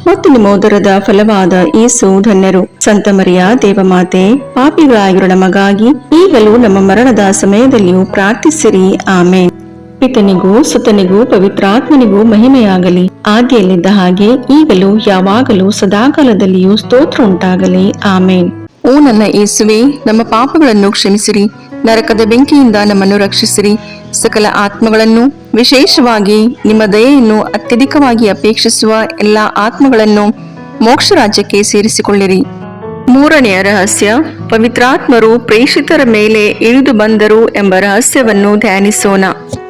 ಮತ್ತು ನಿಮ್ಮೋದರದ ಫಲವಾದ ಯೇಸು ಧನ್ಯರು. ಸಂತ ಮರಿಯ ದೇವಮಾತೆ, ಪಾಪಿಗಳಾಗಿರುವ ನಮಗಾಗಿ ಈಗಲೂ ನಮ್ಮ ಮರಣದ ಸಮಯದಲ್ಲಿಯೂ ಪ್ರಾರ್ಥಿಸಿರಿ. ಆಮೇನ್. ಪಿತನಿಗೂ ಸುತನಿಗೂ ಪವಿತ್ರಾತ್ಮನಿಗೂ ಮಹಿಮೆಯಾಗಲಿ, ಆದಿಯಲ್ಲಿದ್ದ ಹಾಗೆ ಈಗಲೂ ಯಾವಾಗಲೂ ಸದಾಕಾಲದಲ್ಲಿಯೂ ಸ್ತೋತ್ರ ಉಂಟಾಗಲಿ. ಆಮೇನ್. ಓ ನನ್ನ ಯೇಸುವೆ, ನಮ್ಮ ಪಾಪಗಳನ್ನು ಕ್ಷಮಿಸಿರಿ, ನರಕದ ಬೆಂಕಿಯಿಂದ ನಮ್ಮನ್ನು ರಕ್ಷಿಸಿರಿ, ಸಕಲ ಆತ್ಮಗಳನ್ನು, ವಿಶೇಷವಾಗಿ ನಿಮ್ಮ ದಯೆಯನ್ನು ಅತ್ಯಧಿಕವಾಗಿ ಅಪೇಕ್ಷಿಸುವ ಎಲ್ಲ ಆತ್ಮಗಳನ್ನು ಮೋಕ್ಷ ರಾಜ್ಯಕ್ಕೆ ಸೇರಿಸಿಕೊಳ್ಳಿರಿ. ಮೂರನೆಯ ರಹಸ್ಯ, ಪವಿತ್ರಾತ್ಮರು ಪ್ರೇಷಿತರ ಮೇಲೆ ಇಳಿದು ಬಂದರು ಎಂಬ ರಹಸ್ಯವನ್ನು ಧ್ಯಾನಿಸೋಣ.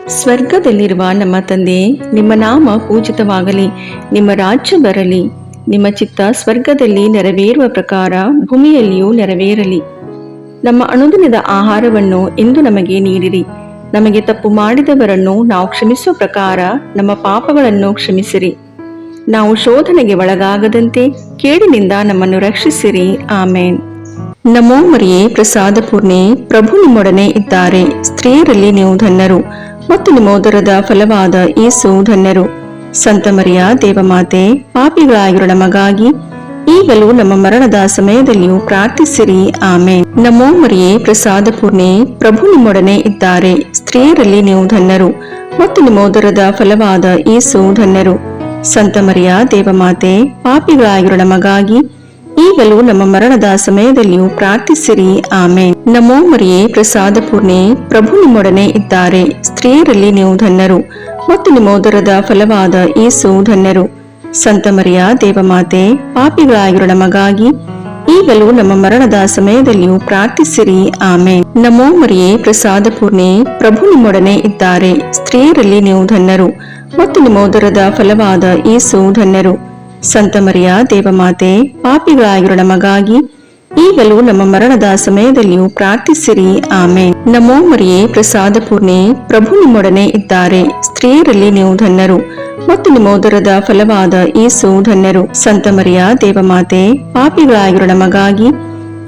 ಸ್ವರ್ಗದಲ್ಲಿರುವ ನಮ್ಮ ತಂದೆಯೇ, ನಿಮ್ಮ ನಾಮ ಪೂಜಿತವಾಗಲಿ, ನಿಮ್ಮ ರಾಜ್ಯ ಬರಲಿ, ನಿಮ್ಮ ಚಿತ್ತ ಸ್ವರ್ಗದಲ್ಲಿ ನೆರವೇರುವ ಪ್ರಕಾರ ಭೂಮಿಯಲ್ಲಿಯೂ ನೆರವೇರಲಿ. ನಮ್ಮ ಅನುದಿನದ ಆಹಾರವನ್ನು ಇಂದು ನಮಗೆ ನೀಡಿರಿ. ನಮಗೆ ತಪ್ಪು ಮಾಡಿದವರನ್ನು ನಾವು ಕ್ಷಮಿಸುವ ಪ್ರಕಾರ ನಮ್ಮ ಪಾಪಗಳನ್ನು ಕ್ಷಮಿಸಿರಿ. ನಾವು ಶೋಧನೆಗೆ ಒಳಗಾಗದಂತೆ ಕೇಡಿನಿಂದ ನಮ್ಮನ್ನು ರಕ್ಷಿಸಿರಿ. ಆಮೇನ್. ನಮೋ ಮರಿಯೇ, ಪ್ರಸಾದ ಪೂರ್ಣೆ, ಪ್ರಭು ನಿಮ್ಮೊಡನೆ ಇದ್ದಾರೆ. ಸ್ತ್ರೀಯರಲ್ಲಿ ನೀವು ಧನ್ಯರು ಮತ್ತು ನಿಮ್ಮೋದರದ ಫಲವಾದ ಯೇಸು ಧನ್ಯರು. ಸಂತ ಮರಿಯ ದೇವಮಾತೆ, ಪಾಪಿಗಳಾಗಿರುವ ನಮಗಾಗಿ ಈಗಲೂ ನಮ್ಮ ಮರಣದ ಸಮಯದಲ್ಲಿಯೂ ಪ್ರಾರ್ಥಿಸಿರಿ. ಆಮೇನ್. ನಮೋ ಮರಿಯೇ, ಪ್ರಸಾದ ಪೂರ್ಣೆ, ಪ್ರಭು ನಿಮ್ಮೊಡನೆ ಇದ್ದಾರೆ. ಸ್ತ್ರೀಯರಲ್ಲಿ ನೀವು ಧನ್ಯರು ಮತ್ತು ನಿಮ್ಮೋದರದ ಫಲವಾದ ಯೇಸು ಧನ್ಯರು. ಸಂತ ಮರಿಯ ದೇವಮಾತೆ, ಪಾಪಿಗಳಾಗಿರೋ ನಮಗಾಗಿ ಈಗಲೂ ನಮ್ಮ ಮರಣದ ಸಮಯದಲ್ಲಿಯೂ ಪ್ರಾರ್ಥಿಸಿರಿ. ಆಮೇನ್. ನಮೋ ಮರಿಯೇ, ಪ್ರಸಾದ ಪೂರ್ಣೆ, ಪ್ರಭು ನಿಮ್ಮೊಡನೆ ಇದ್ದಾರೆ. ಸ್ತ್ರೀಯರಲ್ಲಿ ನೀವು ಧನ್ಯರು ಮತ್ತು ನಿಮ್ಮ ಉದರದ ಫಲವಾದ ಯೇಸು ಧನ್ಯರು. ಸಂತ ಮರಿಯ ದೇವಮಾತೆ, ಪಾಪಿಗಳಾಗಿರೋ ನಮಗಾಗಿ ಈಗಲೂ ನಮ್ಮ ಮರಣದ ಸಮಯದಲ್ಲಿಯೂ ಪ್ರಾರ್ಥಿಸಿರಿ. ಆಮೇನ್. ನಮೋ ಮರಿಯೇ, ಪ್ರಸಾದ ಪೂರ್ಣೆ, ಪ್ರಭು ನಿಮ್ಮೊಡನೆ ಇದ್ದಾರೆ. ಸ್ತ್ರೀಯರಲ್ಲಿ ನೀವು ಧನ್ಯರು ಮತ್ತು ನಿಮ್ಮ ಉದರದ ಫಲವಾದ ಯೇಸು ಧನ್ಯರು. ಸಂತ ಮರಿಯ ದೇವಮಾತೆ, ಪಾಪಿಗಳಾಗಿರೋ ನಮಗಾಗಿ ಈಗಲೂ ನಮ್ಮ ಮರಣದ ಸಮಯದಲ್ಲಿಯೂ ಪ್ರಾರ್ಥಿಸಿರಿ. ಆಮೇನ್. ನಮೋ ಮರಿಯೇ, ಪ್ರಸಾದ ಪೂರ್ಣೆ, ಪ್ರಭು ನಿಮ್ಮೊಡನೆ ಇದ್ದಾರೆ. ಸ್ತ್ರೀಯರಲ್ಲಿ ನೀವು ಧನ್ಯರು ಮತ್ತು ನಿಮ್ಮ ಉದರದ ಫಲವಾದ ಯೇಸು ಧನ್ಯರು. ಸಂತ ಮರಿಯ ದೇವಮಾತೆ, ಪಾಪಿಗಳಾಗಿರೋ ನಮಗಾಗಿ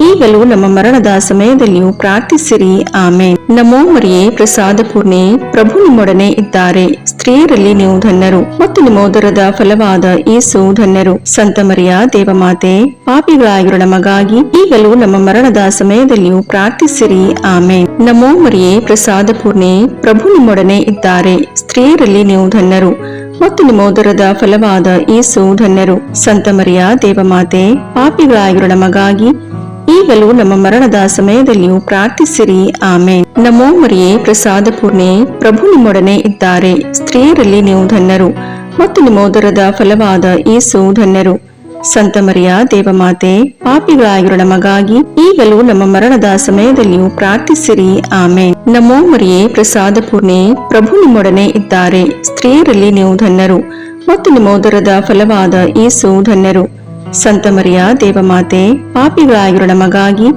ಈಗಲೂ ನಮ್ಮ ಮರಣದ ಸಮಯದಲ್ಲಿಯೂ ಪ್ರಾರ್ಥಿಸಿರಿ. ಆಮೇನ್. ನಮೋ ಮರಿಯೇ, ಪ್ರಸಾದ ಪೂರ್ಣೆ, ಪ್ರಭು ನಿಮ್ಮೊಡನೆ ಇದ್ದಾರೆ. ಸ್ತ್ರೀಯರಲ್ಲಿ ನೀವು ಧನ್ಯರು ಮತ್ತು ನಿಮ್ಮ ಉದರದ ಫಲವಾದ ಯೇಸು ಧನ್ಯರು. ಸಂತ ಮರಿಯ ದೇವಮಾತೆ, ಪಾಪಿಗಳಾಗಿರೋ ನಮಗಾಗಿ ಈಗಲೂ ನಮ್ಮ ಮರಣದ ಸಮಯದಲ್ಲಿಯೂ ಪ್ರಾರ್ಥಿಸಿರಿ. ಆಮೇನ್. ನಮೋ ಮರಿಯೇ, ಪ್ರಸಾದ ಪೂರ್ಣೆ, ಪ್ರಭು ನಿಮ್ಮೊಡನೆ ಇದ್ದಾರೆ. ಸ್ತ್ರೀಯರಲ್ಲಿ ನೀವು ಧನ್ಯರು ಮತ್ತು ನಿಮ್ಮ ಉದರದ ಫಲವಾದ ಯೇಸು ಧನ್ಯರು. ಸಂತ ಮರಿಯ ದೇವಮಾತೆ, ಪಾಪಿಗಳಾಗಿರೋ ನಮಗಾಗಿ ಈಗಲೂ ನಮ್ಮ ಮರಣದ ಸಮಯದಲ್ಲಿಯೂ ಪ್ರಾರ್ಥಿಸಿರಿ. ಆಮೇನ್. ನಮೋ ಮರಿಯೇ, ಪ್ರಸಾದ ಪೂರ್ಣೆ, ಪ್ರಭು ನಿಮ್ಮೊಡನೆ ಇದ್ದಾರೆ. ಸ್ತ್ರೀಯರಲ್ಲಿ ನೀವು ಧನ್ಯರು ಮತ್ತು ನಿಮ್ಮ ಉದರದ ಫಲವಾದ ಯೇಸು ಧನ್ಯರು. ಸಂತ ಮರಿಯ ದೇವಮಾತೆ, ಪಾಪಿಗಳಾಗಿರೋ ನಮಗಾಗಿ ಈಗಲೂ ನಮ್ಮ ಮರಣದ ಸಮಯದಲ್ಲಿಯೂ ಪ್ರಾರ್ಥಿಸಿರಿ. ಆಮೇನ್. ನಮೋ ಮರಿಯೇ, ಪ್ರಸಾದ ಪೂರ್ಣೆ, ಪ್ರಭು ನಿಮ್ಮೊಡನೆ ಇದ್ದಾರೆ. ಸ್ತ್ರೀಯರಲ್ಲಿ ನೀವು ಧನ್ಯರು ಮತ್ತು ನಿಮ್ಮ ಉದರದ ಫಲವಾದ ಯೇಸು ಧನ್ಯರು. ಸಂತ ಮರಿಯ ದೇವಮಾತೆ, ಪಾಪಿಗಳಾಗಿರೋ ನಮಗಾಗಿ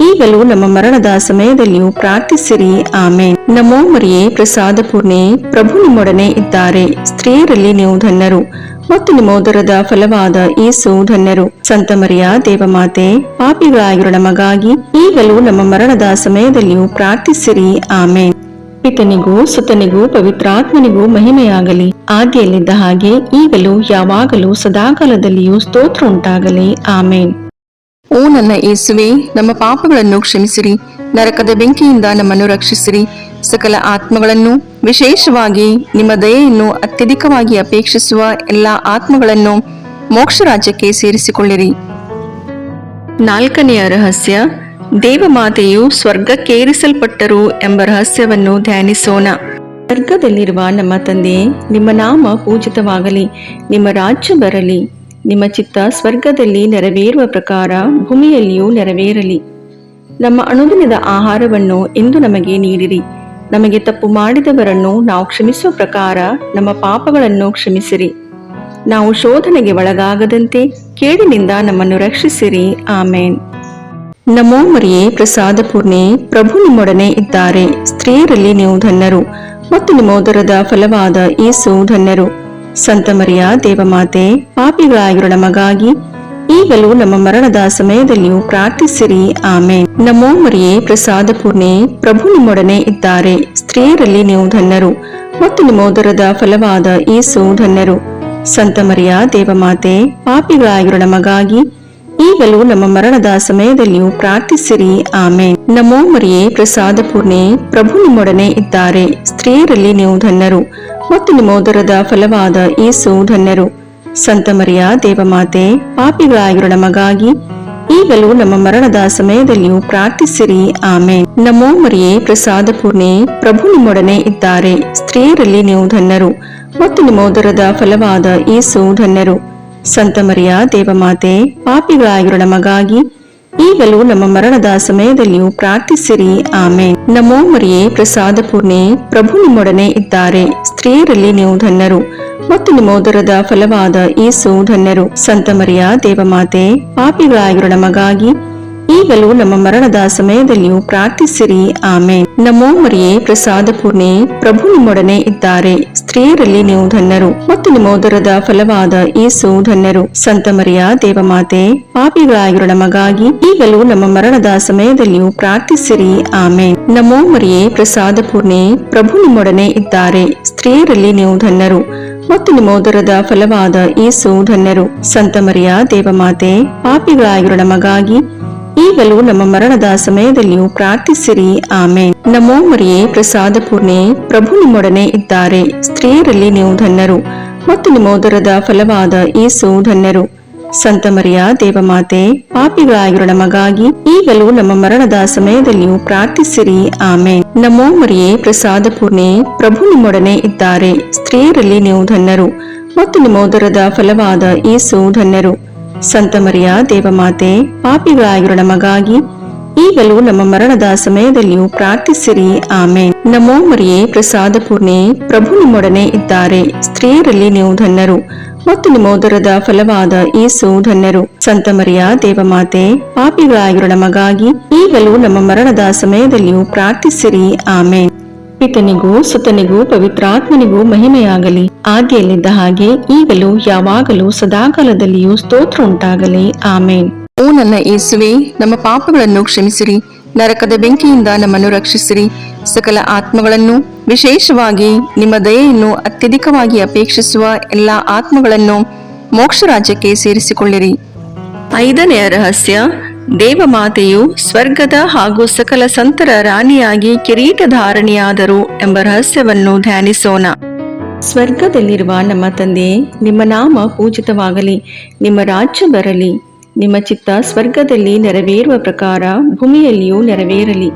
ಈಗಲೂ ನಮ್ಮ ಮರಣದ ಸಮಯದಲ್ಲಿಯೂ ಪ್ರಾರ್ಥಿಸಿರಿ. ಆಮೇನ್. ನಮೋ ಮರಿಯೇ, ಪ್ರಸಾದ ಪೂರ್ಣೆ, ಪ್ರಭು ನಿಮ್ಮೊಡನೆ ಇದ್ದಾರೆ. ಸ್ತ್ರೀಯರಲ್ಲಿ ನೀವು ಧನ್ಯರು ಮತ್ತು ನಿಮ್ಮ ಉದರದ ಫಲವಾದ ಯೇಸು ಧನ್ಯರು. ಸಂತ ಮರಿಯ ದೇವಮಾತೆ, ಪಾಪಿಗಳಾಗಿರೋ ನಮಗಾಗಿ ಈಗಲೂ ನಮ್ಮ ಮರಣದ ಸಮಯದಲ್ಲಿಯೂ ಪ್ರಾರ್ಥಿಸಿರಿ. ಆಮೇನ್. ಪಿತನಿಗೂ ಸುತನಿಗೂ ಪವಿತ್ರಾತ್ಮನಿಗೂ ಮಹಿಮೆಯಾಗಲಿ, ಆದಿಯಲ್ಲಿದ್ದ ಹಾಗೆ ಈಗಲೂ ಯಾವಾಗಲೂ ಸದಾಕಾಲದಲ್ಲಿಯೂ ಸ್ತೋತ್ರ ಉಂಟಾಗಲಿ. ಆಮೇನ್. ಓ ನನ್ನ ಯೇಸುವೆ, ನಮ್ಮ ಪಾಪಗಳನ್ನು ಕ್ಷಮಿಸಿರಿ, ನರಕದ ಬೆಂಕಿಯಿಂದ ನಮ್ಮನ್ನು ರಕ್ಷಿಸಿರಿ, ಸಕಲ ಆತ್ಮಗಳನ್ನು, ವಿಶೇಷವಾಗಿ ನಿಮ್ಮ ದಯೆಯನ್ನು ಅತ್ಯಧಿಕವಾಗಿ ಅಪೇಕ್ಷಿಸುವ ಎಲ್ಲಾ ಆತ್ಮಗಳನ್ನು ಮೋಕ್ಷ ರಾಜ್ಯಕ್ಕೆ ಸೇರಿಸಿಕೊಳ್ಳಿರಿ. ನಾಲ್ಕನೆಯ ರಹಸ್ಯ, ದೇವಮಾತೆಯು ಸ್ವರ್ಗಕ್ಕೇರಿಸಲ್ಪಟ್ಟರು ಎಂಬ ರಹಸ್ಯವನ್ನು ಧ್ಯಾನಿಸೋಣ. ಸ್ವರ್ಗದಲ್ಲಿರುವ ನಮ್ಮ ತಂದೆಯೇ, ನಿಮ್ಮ ನಾಮ ಪೂಜಿತವಾಗಲಿ, ನಿಮ್ಮ ರಾಜ್ಯ ಬರಲಿ, ನಿಮ್ಮ ಚಿತ್ತ ಸ್ವರ್ಗದಲ್ಲಿ ನೆರವೇರುವ ಪ್ರಕಾರ ಭೂಮಿಯಲ್ಲಿಯೂ ನೆರವೇರಲಿ. ನಮ್ಮ ಅನುದಿನದ ಆಹಾರವನ್ನು ಇಂದು ನಮಗೆ ನೀಡಿರಿ. ನಮಗೆ ತಪ್ಪು ಮಾಡಿದವರನ್ನು ನಾವು ಕ್ಷಮಿಸುವ ಪ್ರಕಾರ ನಮ್ಮ ಪಾಪಗಳನ್ನು ಕ್ಷಮಿಸಿರಿ. ನಾವು ಶೋಧನೆಗೆ ಒಳಗಾಗದಂತೆ ಕೇಡಿನಿಂದ ನಮ್ಮನ್ನು ರಕ್ಷಿಸಿರಿ. ಆಮೇನ್. ನಮೋ ಮರಿಯೇ, ಪ್ರಸಾದ ಪೂರ್ಣೆ, ಪ್ರಭು ನಿಮ್ಮೊಡನೆ ಇದ್ದಾರೆ. ಸ್ತ್ರೀಯರಲ್ಲಿ ನೀವು ಧನ್ಯರು ಮತ್ತು ನಿಮ್ಮ ಉದರದ ಫಲವಾದ ಯೇಸು ಧನ್ಯರು. ಸಂತ ಮರಿಯ ದೇವಮಾತೆ, ಪಾಪಿಗಳಾಗಿರೋ ನಮಗಾಗಿ ಈಗಲೂ ನಮ್ಮ ಮರಣದ ಸಮಯದಲ್ಲಿಯೂ ಪ್ರಾರ್ಥಿಸಿರಿ. ಆಮೇನ್. ನಮೋ ಮರಿಯೇ, ಪ್ರಸಾದ ಪೂರ್ಣೆ, ಪ್ರಭು ನಿಮ್ಮೊಡನೆ ಇದ್ದಾರೆ. ಸ್ತ್ರೀಯರಲ್ಲಿ ನೀವು ಧನ್ಯರು ಮತ್ತು ನಿಮ್ಮ ಉದರದ ಫಲವಾದ ಯೇಸು ಧನ್ಯರು. ಸಂತ ಮರಿಯ ದೇವಮಾತೆ, ಪಾಪಿಗಳಾಗಿರೋ ನಮಗಾಗಿ ಈಗಲೂ ನಮ್ಮ ಮರಣದ ಸಮಯದಲ್ಲಿಯೂ ಪ್ರಾರ್ಥಿಸಿರಿ. ಆಮೇನ್. ನಮೋ ಮರಿಯೇ, ಪ್ರಸಾದ ಪೂರ್ಣೆ, ಪ್ರಭು ನಿಮ್ಮೊಡನೆ ಇದ್ದಾರೆ. ಸ್ತ್ರೀಯರಲ್ಲಿ ನೀವು ಧನ್ಯರು ಮತ್ತು ನಿಮ್ಮ ಉದರದ ಫಲವಾದ ಯೇಸು ಧನ್ಯರು. ಸಂತ ಮರಿಯ ದೇವಮಾತೆ, ಪಾಪಿಗಳಾಗಿರೋ ನಮಗಾಗಿ ಈಗಲೂ ನಮ್ಮ ಮರಣದ ಸಮಯದಲ್ಲಿಯೂ ಪ್ರಾರ್ಥಿಸಿರಿ. ಆಮೇನ್. ನಮೋ ಮರಿಯೇ, ಪ್ರಸಾದ ಪೂರ್ಣೆ, ಪ್ರಭು ನಿಮ್ಮೊಡನೆ ಇದ್ದಾರೆ. ಸ್ತ್ರೀಯರಲ್ಲಿ ನೀವು ಧನ್ಯರು ಮತ್ತು ನಿಮ್ಮ ಉದರದ ಫಲವಾದ ಯೇಸು ಧನ್ಯರು. ಸಂತ ಮರಿಯ ದೇವಮಾತೆ, ಪಾಪಿಗಳಾಗಿರೋ ನಮಗಾಗಿ ಈಗಲೂ ನಮ್ಮ ಮರಣದ ಸಮಯದಲ್ಲಿಯೂ ಪ್ರಾರ್ಥಿಸಿರಿ. ಆಮೇನ್. ನಮೋ ಮರಿಯೇ, ಪ್ರಸಾದ ಪೂರ್ಣೆ, ಪ್ರಭು ನಿಮ್ಮೊಡನೆ ಇದ್ದಾರೆ. ಸ್ತ್ರೀಯರಲ್ಲಿ ನೀವು ಧನ್ಯರು ಮತ್ತು ನಿಮ್ಮ ಉದರದ ಫಲವಾದ ಯೇಸು ಧನ್ಯರು. ಸಂತ ಮರಿಯ ದೇವಮಾತೆ, ಪಾಪಿಗಳಾಗಿರೋ ನಮಗಾಗಿ ಈಗಲೂ ನಮ್ಮ ಮರಣದ ಸಮಯದಲ್ಲಿಯೂ ಪ್ರಾರ್ಥಿಸಿರಿ. ಆಮೇನ್. ನಮೋ ಮರಿಯೇ, ಪ್ರಸಾದ ಪೂರ್ಣೆ, ಪ್ರಭು ನಿಮ್ಮೊಡನೆ ಇದ್ದಾರೆ. ಸ್ತ್ರೀಯರಲ್ಲಿ ನೀವು ಧನ್ಯರು ಮತ್ತು ನಿಮ್ಮ ಉದರದ ಫಲವಾದ ಯೇಸು ಧನ್ಯರು. ಸಂತ ಮರಿಯ ದೇವಮಾತೆ, ಪಾಪಿಗಳಾಗಿರೋ ನಮಗಾಗಿ ಈಗಲೂ ನಮ್ಮ ಮರಣದ ಸಮಯದಲ್ಲಿಯೂ ಪ್ರಾರ್ಥಿಸಿರಿ. ಆಮೇನ್. ನಮೋ ಮರಿಯೇ, ಪ್ರಸಾದ ಪೂರ್ಣೆ, ಪ್ರಭು ನಿಮ್ಮೊಡನೆ ಇದ್ದಾರೆ. ಸ್ತ್ರೀಯರಲ್ಲಿ ನೀವು ಧನ್ಯರು ಮತ್ತು ನಿಮ್ಮ ಉದರದ ಫಲವಾದ ಯೇಸು ಧನ್ಯರು. ಸಂತ ಮರಿಯ ದೇವಮಾತೆ, ಪಾಪಿಗಳಾಗಿರೋ ನಮಗಾಗಿ ಈಗಲೂ ನಮ್ಮ ಮರಣದ ಸಮಯದಲ್ಲಿಯೂ ಪ್ರಾರ್ಥಿಸಿರಿ. ಆಮೇನ್. ನಮೋ ಮರಿಯೇ, ಪ್ರಸಾದ ಪೂರ್ಣೆ, ಪ್ರಭು ನಿಮ್ಮೊಡನೆ ಇದ್ದಾರೆ. ಸ್ತ್ರೀಯರಲ್ಲಿ ನೀವು ಧನ್ಯರು ಮತ್ತು ನಿಮ್ಮ ಉದರದ ಫಲವಾದ ಯೇಸು ಧನ್ಯರು. ಸಂತ ಮರಿಯ ದೇವಮಾತೆ, ಪಾಪಿಗಳಾಗಿರೋ ನಮಗಾಗಿ ಈಗಲೂ ನಮ್ಮ ಮರಣದ ಸಮಯದಲ್ಲಿಯೂ ಪ್ರಾರ್ಥಿಸಿರಿ. ಆಮೇನ್. ನಮೋ ಮರಿಯೇ, ಪ್ರಸಾದ ಪೂರ್ಣೆ, ಪ್ರಭು ನಿಮ್ಮೊಡನೆ ಇದ್ದಾರೆ. ಸ್ತ್ರೀಯರಲ್ಲಿ ನೀವು ಧನ್ಯರು ಮತ್ತು ನಿಮ್ಮ ಉದರದ ಫಲವಾದ ಯೇಸು ಧನ್ಯರು. ಸಂತ ಮರಿಯ ದೇವಮಾತೆ, ಪಾಪಿಗಳಾಗಿರೋ ನಮಗಾಗಿ ಈಗಲೂ ನಮ್ಮ ಮರಣದ ಸಮಯದಲ್ಲಿಯೂ ಪ್ರಾರ್ಥಿಸಿರಿ. ಆಮೇನ್. ನಮೋ ಮರಿಯೇ, ಪ್ರಸಾದ ಪೂರ್ಣೆ, ಪ್ರಭು ನಿಮ್ಮೊಡನೆ ಇದ್ದಾರೆ. ಸ್ತ್ರೀಯರಲ್ಲಿ ನೀವು ಧನ್ಯರು ಮತ್ತು ನಿಮ್ಮ ಉದರದ ಫಲವಾದ ಯೇಸು ಧನ್ಯರು. ಸಂತ ಮರಿಯ ದೇವಮಾತೆ, ಪಾಪಿಗಳಾಗಿರೋ ನಮಗಾಗಿ ಈಗಲೂ ನಮ್ಮ ಮರಣದ ಸಮಯದಲ್ಲಿಯೂ ಪ್ರಾರ್ಥಿಸಿರಿ. ಆಮೇನ್. ಪಿತನಿಗೂ ಸುತನಿಗೂ ಪವಿತ್ರಾತ್ಮನಿಗೂ ಮಹಿಮೆಯಾಗಲಿ, ಆದಿಯಲ್ಲಿದ್ದ ಹಾಗೆ ಈಗಲೂ ಯಾವಾಗಲೂ ಸದಾಕಾಲದಲ್ಲಿಯೂ ಸ್ತೋತ್ರ ಉಂಟಾಗಲಿ. ಆಮೇನ್. ಓ ನನ್ನ ಯೇಸುವೆ, ನಮ್ಮ ಪಾಪಗಳನ್ನು ಕ್ಷಮಿಸಿರಿ, ನರಕದ ಬೆಂಕಿಯಿಂದ ನಮ್ಮನ್ನು ರಕ್ಷಿಸಿರಿ, ಸಕಲ ಆತ್ಮಗಳನ್ನು, ವಿಶೇಷವಾಗಿ ನಿಮ್ಮ ದಯೆಯನ್ನು ಅತ್ಯಧಿಕವಾಗಿ ಅಪೇಕ್ಷಿಸುವ ಎಲ್ಲ ಆತ್ಮಗಳನ್ನು ಮೋಕ್ಷ ರಾಜ್ಯಕ್ಕೆ ಸೇರಿಸಿಕೊಳ್ಳಿರಿ. 5ನೇ ರಹಸ್ಯ, ದೇವಮಾತೆಯು ಸ್ವರ್ಗದ ಹಾಗೂ ಸಕಲ ಸಂತರ ರಾಣಿಯಾಗಿ ಕಿರೀಟಧಾರಣಿಯಾದರು ಎಂಬ ರಹಸ್ಯವನ್ನು ಧ್ಯಾನಿಸೋಣ. ಸ್ವರ್ಗದಲ್ಲಿರುವ ನಮ್ಮ ತಂದೆಯೇ, ನಿಮ್ಮ ನಾಮ ಪೂಜಿತವಾಗಲಿ, ನಿಮ್ಮ ರಾಜ್ಯ ಬರಲಿ, ನಿಮ್ಮ ಚಿತ್ತ ಸ್ವರ್ಗದಲ್ಲಿ ನೆರವೇರುವ ಪ್ರಕಾರ ಭೂಮಿಯಲ್ಲಿಯೂ ನೆರವೇರಲಿ.